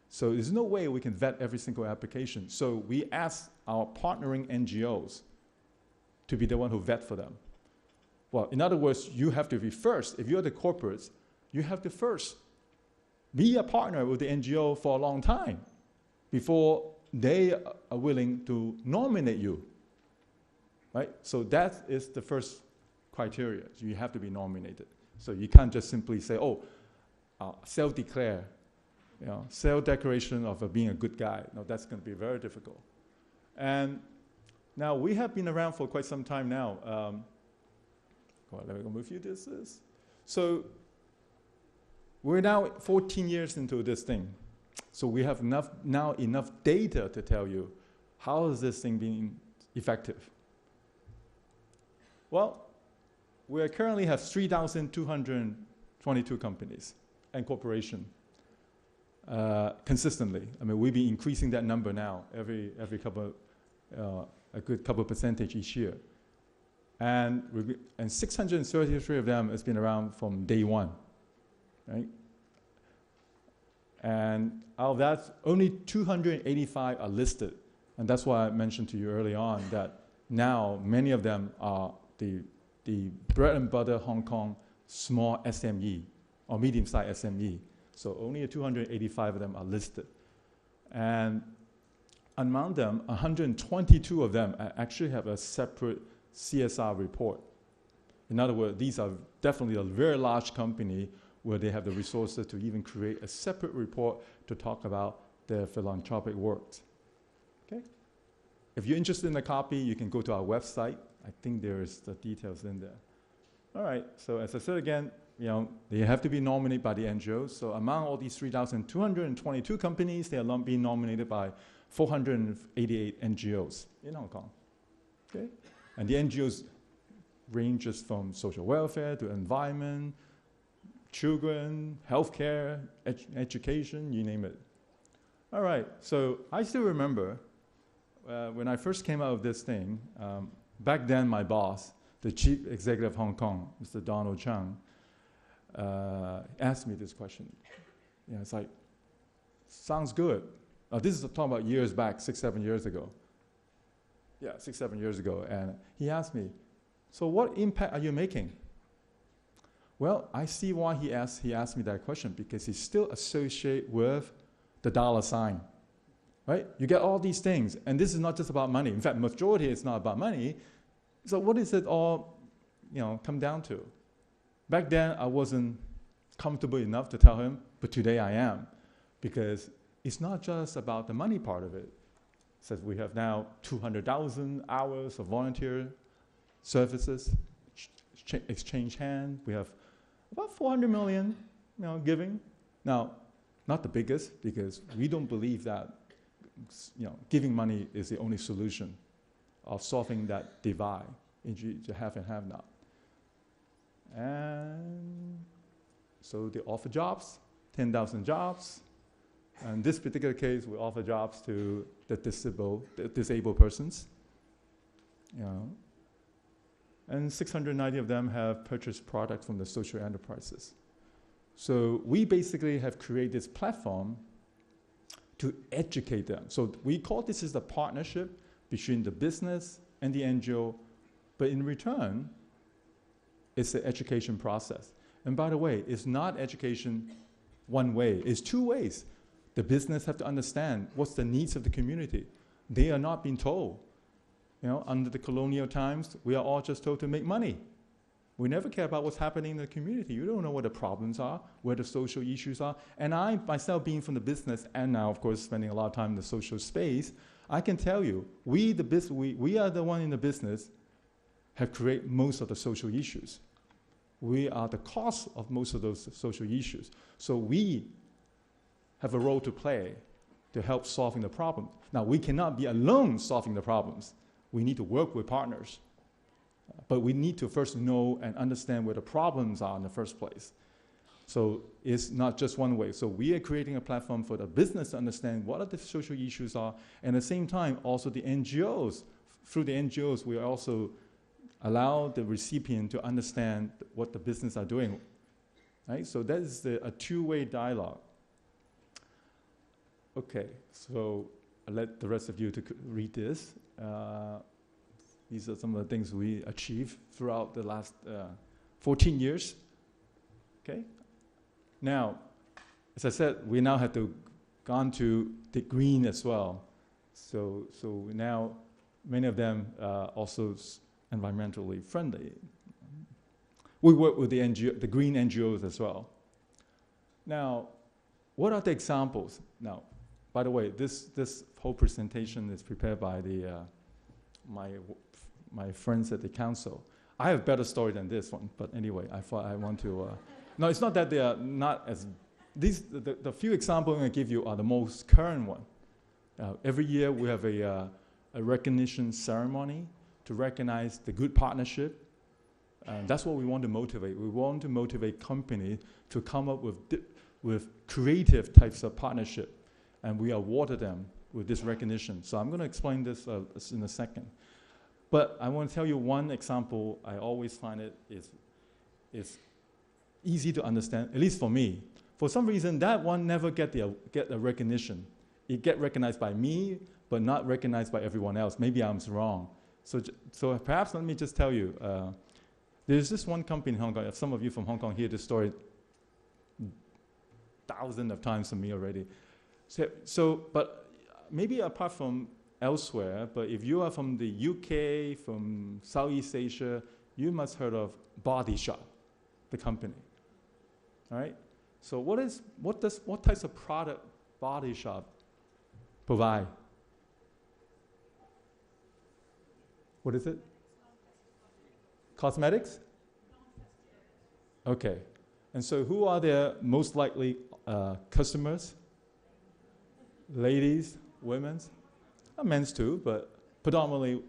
So there's no way we can vet every single application. So we ask our partnering NGOs to be the one who vet for them. Well, in other words, you have to be first. If you're the corporates, you have to first be a partner with the NGO for a long time before they are willing to nominate you, right? So that is the first criteria. You have to be nominated. So you can't just simply say, oh, self-declare, you know, self-declaration of being a good guy. No, that's going to be very difficult. And now we have been around for quite some time now. Let me go move you this. So we're now 14 years into this thing. So we have enough data to tell you how is this thing being effective. Well, we currently have 3,222 companies and corporations consistently. I mean, we've been increasing that number now every couple, a good couple percentage each year. And 633 of them has been around from day one, right? And out of that, only 285 are listed. And that's why I mentioned to you early on that now many of them are the bread and butter Hong Kong small SME or medium-sized SME. So only 285 of them are listed. And among them, 122 of them actually have a separate CSR report. In other words, these are definitely a very large company where they have the resources to even create a separate report to talk about their philanthropic works. Okay? If you're interested in a copy, you can go to our website. I think there's the details in there. All right, so as I said again, you know, they have to be nominated by the NGOs. So among all these 3,222 companies, they are being nominated by 488 NGOs in Hong Kong. Okay? And the NGOs ranges from social welfare to environment, children, healthcare, education, you name it. All right, so I still remember when I first came out of this thing, back then my boss, the chief executive of Hong Kong, Mr. Donald Chung, asked me this question. You know, it's like, sounds good. This is talking about years back, 6, 7 years ago. 6, 7 years ago, and he asked me, so what impact are you making? Well, I see why he asked me that question, because he's still associated with the dollar sign, right? You get all these things, and this is not just about money. In fact, majority is not about money. So what is it all, come down to? Back then, I wasn't comfortable enough to tell him, but today I am, because it's not just about the money part of it. It says we have now 200,000 hours of volunteer services, exchange hand. We have about 400 million, giving. Now, not the biggest, because we don't believe that, giving money is the only solution of solving that divide into have and have not. And so they offer jobs, 10,000 jobs. In this particular case, we offer jobs to the disabled persons. And 690 of them have purchased products from the social enterprises. So we basically have created this platform to educate them. So we call this is a partnership between the business and the NGO, but in return, it's the education process. And by the way, it's not education one way, it's two ways. The business have to understand what's the needs of the community. They are not being told. Under the colonial times, we are all just told to make money. We never care about what's happening in the community. You don't know what the problems are, where the social issues are. And I, myself, being from the business, and now, of course, spending a lot of time in the social space, I can tell you, we are the one in the business have created most of the social issues. We are the cause of most of those social issues. So we have a role to play to help solving the problem. Now, we cannot be alone solving the problems. We need to work with partners. But we need to first know and understand where the problems are in the first place. So it's not just one way. So we are creating a platform for the business to understand what are the social issues are, and at the same time, also the NGOs. Through the NGOs, we also allow the recipient to understand what the business are doing. Right? So that is a two-way dialogue. Okay, so I'll let the rest of you to read this. These are some of the things we achieved throughout the last 14 years. Okay. Now, as I said, we now have to gone to the green as well. So now many of them are also environmentally friendly. We work with the green NGOs as well. Now, what are the examples? Now, by the way, this whole presentation is prepared by my friends at the council. I have a better story than this one, but anyway, I thought I want to. No, it's not that they are not as. The few examples I'm going to give you are the most current one. Every year we have a recognition ceremony to recognize the good partnership. That's what we want to motivate. We want to motivate companies to come up with creative types of partnership, and we awarded them with this recognition. So I'm going to explain this in a second. But I want to tell you one example. I always find it is easy to understand, at least for me. For some reason, that one never get a recognition. It get recognized by me, but not recognized by everyone else. Maybe I'm wrong. So perhaps let me just tell you, there's this one company in Hong Kong. Some of you from Hong Kong hear this story thousands of times from me already. But maybe apart from elsewhere, but if you are from the UK, from Southeast Asia, you must have heard of Body Shop, the company. All right? So what types of product Body Shop provide? What is it? Cosmetics? Okay. And so who are their most likely customers? Ladies, women, men's too, but predominantly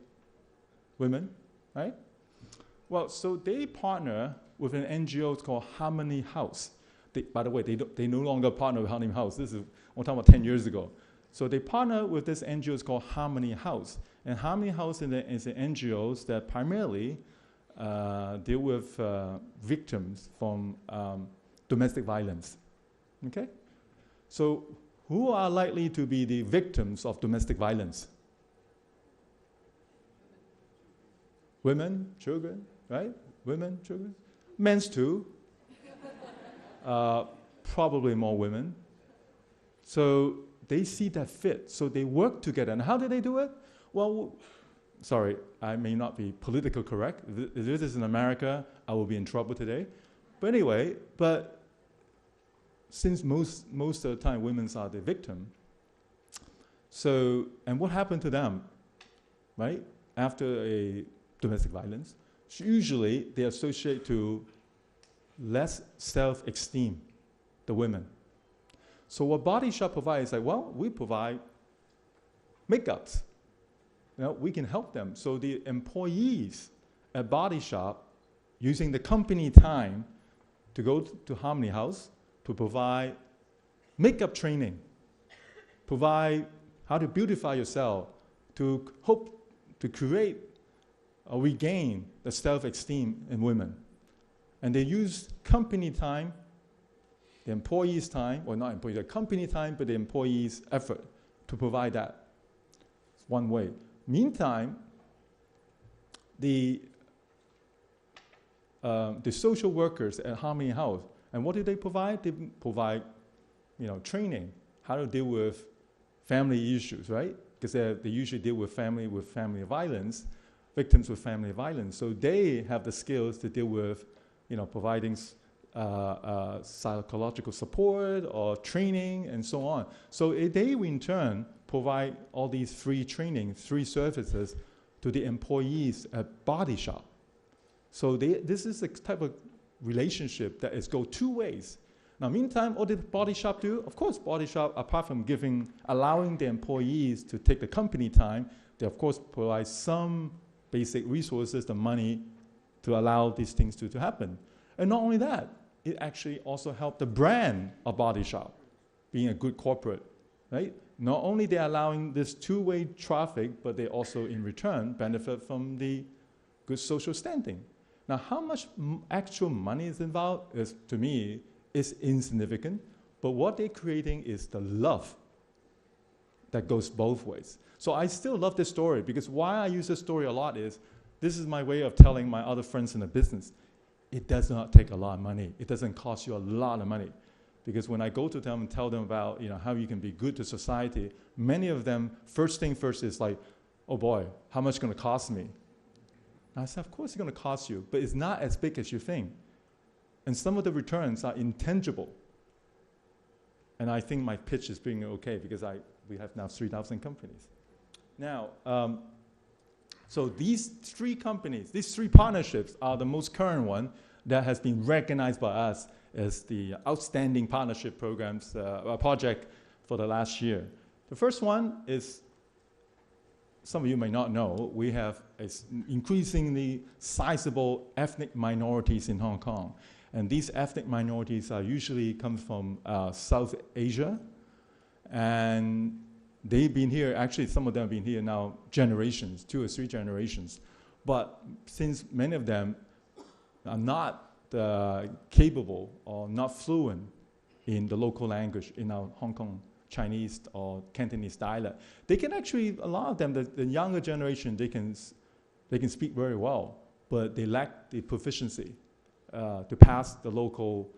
women, right? Well, so they partner with an NGO called Harmony House. By the way, they no longer partner with Harmony House. This is, we're talking about 10 years ago. So they partner with this NGO called Harmony House. And Harmony House is an NGO that primarily deal with victims from domestic violence. Okay? So who are likely to be the victims of domestic violence? women, children, right? Women, children. Men's too. Probably more women. So they see that fit. So they work together. And how do they do it? Well, sorry, I may not be politically correct. If this is in America, I will be in trouble today. But anyway, since most of the time women are the victim, so, and what happened to them, right? After a domestic violence, usually they associate to less self-esteem, the women. So what Body Shop provides, like, well, we provide makeups. We can help them. So the employees at Body Shop, using the company time to go to Harmony House to provide makeup training, provide how to beautify yourself, to hope to create or regain the self-esteem in women. And they use company time, the employees' time, or not employees, the company time, but the employees' effort to provide that. It's one way. Meantime, the social workers at Harmony House, and what do they provide? They provide, training, how to deal with family issues, right? Because they usually deal with family violence, victims with family violence. So they have the skills to deal with, providing psychological support or training and so on. So they, in turn, provide all these free training, free services to the employees at Body Shop. So this is the type of relationship that is go two ways. Now, meantime, what did Body Shop do? Of course, Body Shop, apart from allowing the employees to take the company time, they of course provide some basic resources, the money, to allow these things to happen. And not only that, it actually also helped the brand of Body Shop, being a good corporate, right? Not only they're allowing this two-way traffic, but they also, in return, benefit from the good social standing. Now, how much actual money is involved is, to me, is insignificant, but what they're creating is the love that goes both ways. So I still love this story, because why I use this story a lot is, this is my way of telling my other friends in the business, it does not take a lot of money. It doesn't cost you a lot of money. Because when I go to them and tell them about how you can be good to society, many of them, first thing first is like, oh boy, how much is it going to cost me? And I said, of course it's going to cost you, but it's not as big as you think. And some of the returns are intangible. And I think my pitch is being okay, because we have now 3,000 companies. Now, so these three companies, these three partnerships are the most current one that has been recognized by us as the outstanding partnership programs project for the last year. The first one is, some of you may not know, we have increasingly sizable ethnic minorities in Hong Kong. And these ethnic minorities are usually come from South Asia. And they've been here, actually some of them have been here now generations, 2 or 3 generations. But since many of them are not capable or not fluent in the local language, in our Hong Kong Chinese or Cantonese dialect, they can actually, a lot of them, the younger generation, they can speak very well, but they lack the proficiency to pass the local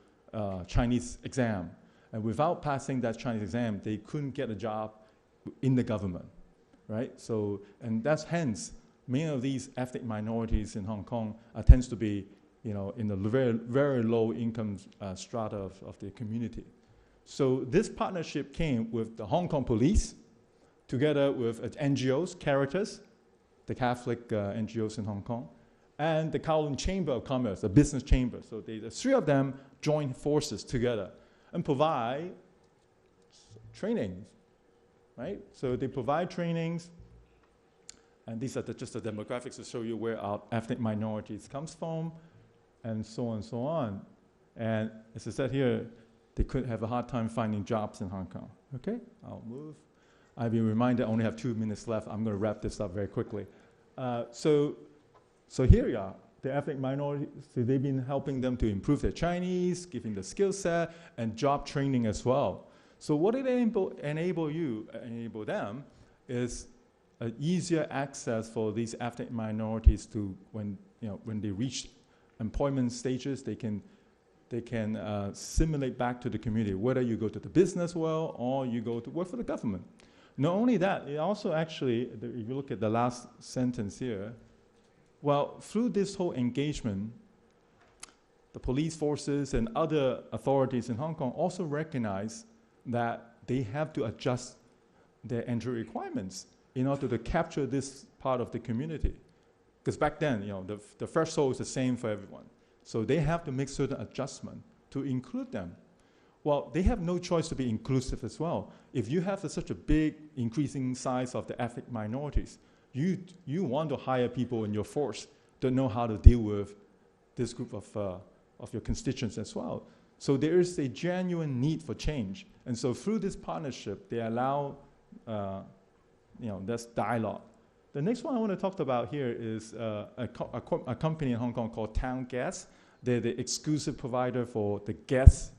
Chinese exam. And without passing that Chinese exam, they couldn't get a job in the government, right? So, and that's hence, many of these ethnic minorities in Hong Kong tends to be, in the very, very low income strata of the community. So this partnership came with the Hong Kong police, together with NGOs, Caritas, the Catholic NGOs in Hong Kong, and the Kowloon Chamber of Commerce, the business chamber. So the 3 of them join forces together and provide trainings, right? So they provide trainings, and these are just the demographics to show you where our ethnic minorities comes from, and so on and so on. And as I said here, they could have a hard time finding jobs in Hong Kong. Okay, I'll move. I've been reminded I only have 2 minutes left. I'm going to wrap this up very quickly. So here we are, the ethnic minorities. So they've been helping them to improve their Chinese, giving the skill set, and job training as well. So what it enable them is easier access for these ethnic minorities to when they reach employment stages, they can simulate back to the community, whether you go to the business world or you go to work for the government. Not only that, it also actually, if you look at the last sentence here, well, through this whole engagement, the police forces and other authorities in Hong Kong also recognize that they have to adjust their entry requirements in order to capture this part of the community. Because back then, the threshold is the same for everyone. So they have to make certain adjustment to include them. Well, they have no choice to be inclusive as well. If you have such a big increasing size of the ethnic minorities, you want to hire people in your force that know how to deal with this group of your constituents as well. So there is a genuine need for change. And so through this partnership, they allow this dialogue. The next one I want to talk about here is a company in Hong Kong called Town Gas. They're the exclusive provider for the gas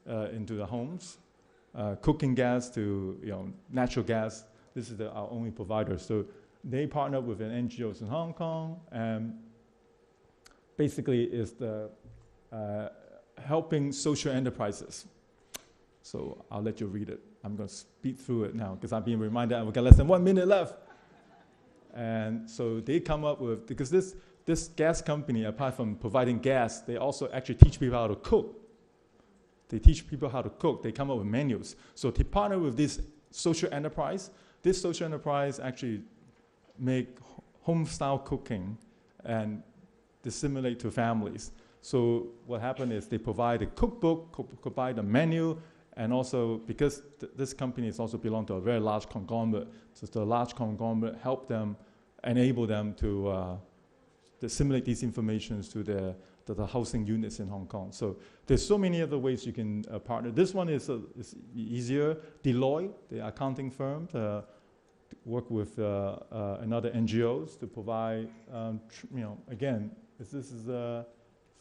into the homes, cooking gas to natural gas. This is our only provider. So they partner with an NGOs in Hong Kong, and basically is the helping social enterprises. So I'll let you read it. I'm going to speed through it now because I'm being reminded we've got less than 1 minute left. And so they come up with, because this gas company, apart from providing gas, they also actually teach people how to cook. They teach people how to cook. They come up with menus. So they partner with this social enterprise. This social enterprise actually make home-style cooking and disseminate to families. So what happened is they provide a cookbook, provide a menu, and also because this company is also belong to a very large conglomerate, so the large conglomerate help them, enable them to disseminate these informations to the housing units in Hong Kong. So there's so many other ways you can partner. This one is easier. Deloitte, the accounting firm, work with another NGOs to provide, again, this is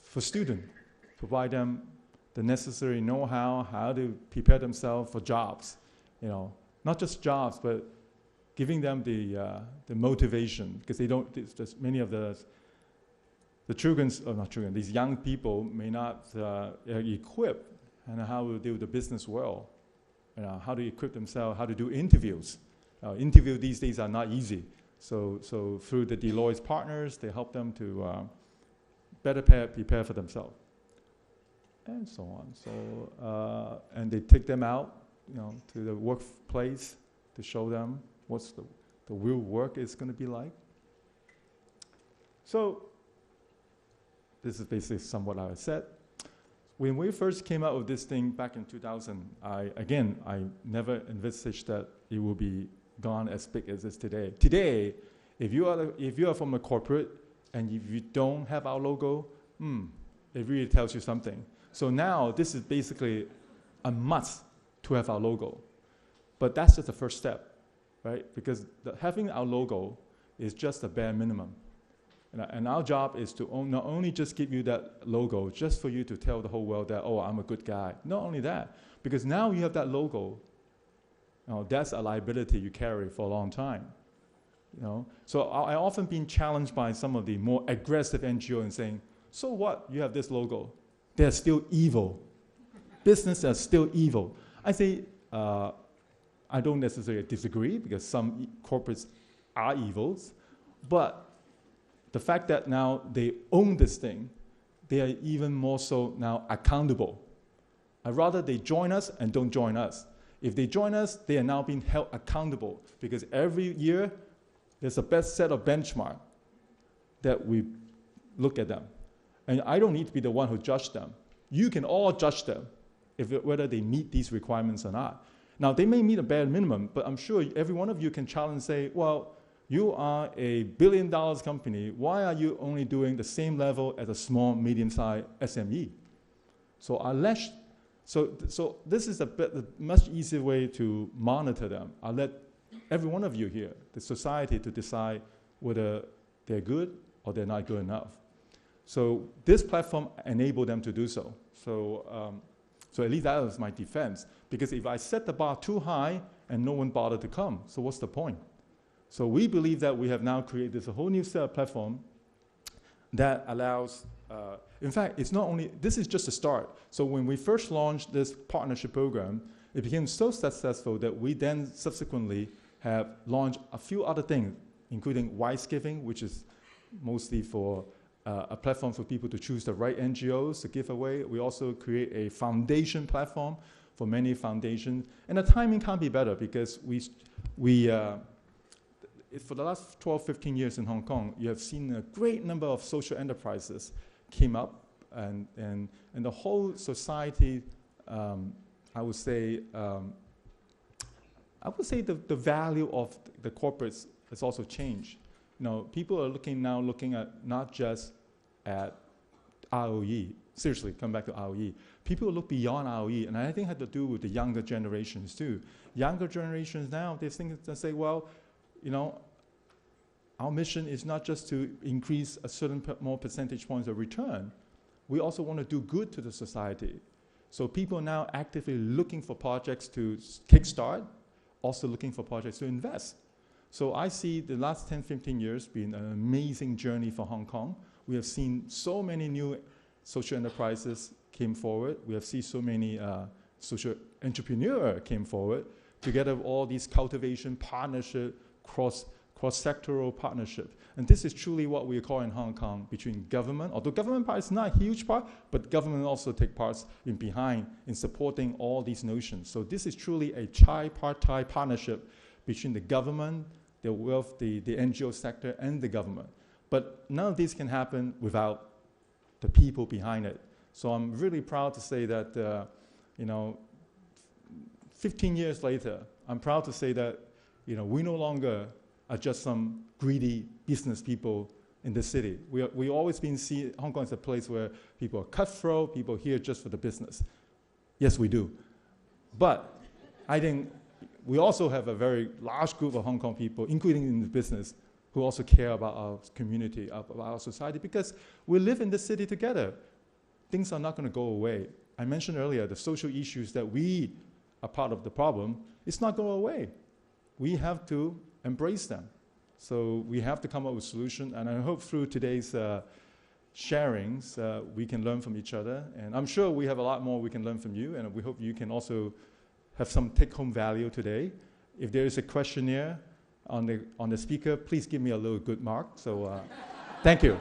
for students, provide them the necessary know-how, how to prepare themselves for jobs. Not just jobs, but giving them the motivation, because they don't. There's many of the these young people may not equip and how to deal with the business world, how to equip themselves, how to do interviews. Interviews these days are not easy. So through the Deloitte partners, they help them to better prepare for themselves, and so on. So and they take them out, to the workplace to show them what's the real work is going to be like. So this is basically somewhat I said. When we first came out with this thing back in 2000, I never envisaged that it will be gone as big as it is today. Today, if you are from a corporate and if you don't have our logo, it really tells you something. So now this is basically a must to have our logo. But that's just the first step, right? Because having our logo is just a bare minimum. And our job is to not only just give you that logo, just for you to tell the whole world that, oh, I'm a good guy. Not only that, because now you have that logo, that's a liability you carry for a long time. So I often been challenged by some of the more aggressive NGO and saying, so what? You have this logo. They're still evil. Business is still evil. I say, I don't necessarily disagree because some corporates are evils, but the fact that now they own this thing, they are even more so now accountable. I'd rather they join us and don't join us. If they join us, they are now being held accountable because every year there's a best set of benchmark that we look at them. And I don't need to be the one who judge them. You can all judge them whether they meet these requirements or not. Now, they may meet a bare minimum, but I'm sure every one of you can challenge and say, well, you are a $1 billion company. Why are you only doing the same level as a small, medium-sized SME? So this is a much easier way to monitor them. I'll let every one of you here, the society, to decide whether they're good or they're not good enough. So this platform enabled them to do so. So at least that was my defense. Because if I set the bar too high and no one bothered to come, so what's the point? So we believe that we have now created this whole new set of platform that allows, in fact, it's not only, this is just a start. So when we first launched this partnership program, it became so successful that we then subsequently have launched a few other things, including Wise Giving, which is mostly for a platform for people to choose the right NGOs to give away. We also create a foundation platform for many foundations. And the timing can't be better because for the last 12, 15 years in Hong Kong, you have seen a great number of social enterprises came up, and the whole society, I would say the value of the corporates has also changed. You know, people are looking at not just at ROE. Seriously, come back to ROE. People look beyond ROE, and I think it had to do with the younger generations too. Younger generations now, they say, well, you know, our mission is not just to increase a certain more percentage points of return. We also want to do good to the society. So people are now actively looking for projects to kickstart, also looking for projects to invest. So I see the last 10, 15 years being an amazing journey for Hong Kong. We have seen so many new social enterprises came forward. We have seen so many social entrepreneurs came forward, together with all these cultivation, partnership, cross-sectoral partnership. And this is truly what we call in Hong Kong between government, although government part is not a huge part, but government also take parts in supporting all these notions. So this is truly a tripartite partnership between the government, the NGO sector, and the government. But none of this can happen without the people behind it. So I'm really proud to say that, 15 years later, I'm proud to say that, we no longer are just some greedy business people in the city. We always been see Hong Kong as a place where people are cutthroat, people here just for the business. Yes, we do. But I think we also have a very large group of Hong Kong people, including in the business, who also care about our community, about our society, because we live in the city together. Things are not going to go away. I mentioned earlier the social issues that we are part of the problem. It's not going away. We have to embrace them. So we have to come up with solutions, and I hope through today's sharings, we can learn from each other. And I'm sure we have a lot more we can learn from you, and we hope you can also have some take-home value today. If there is a questionnaire on the speaker, please give me a little good mark. So thank you.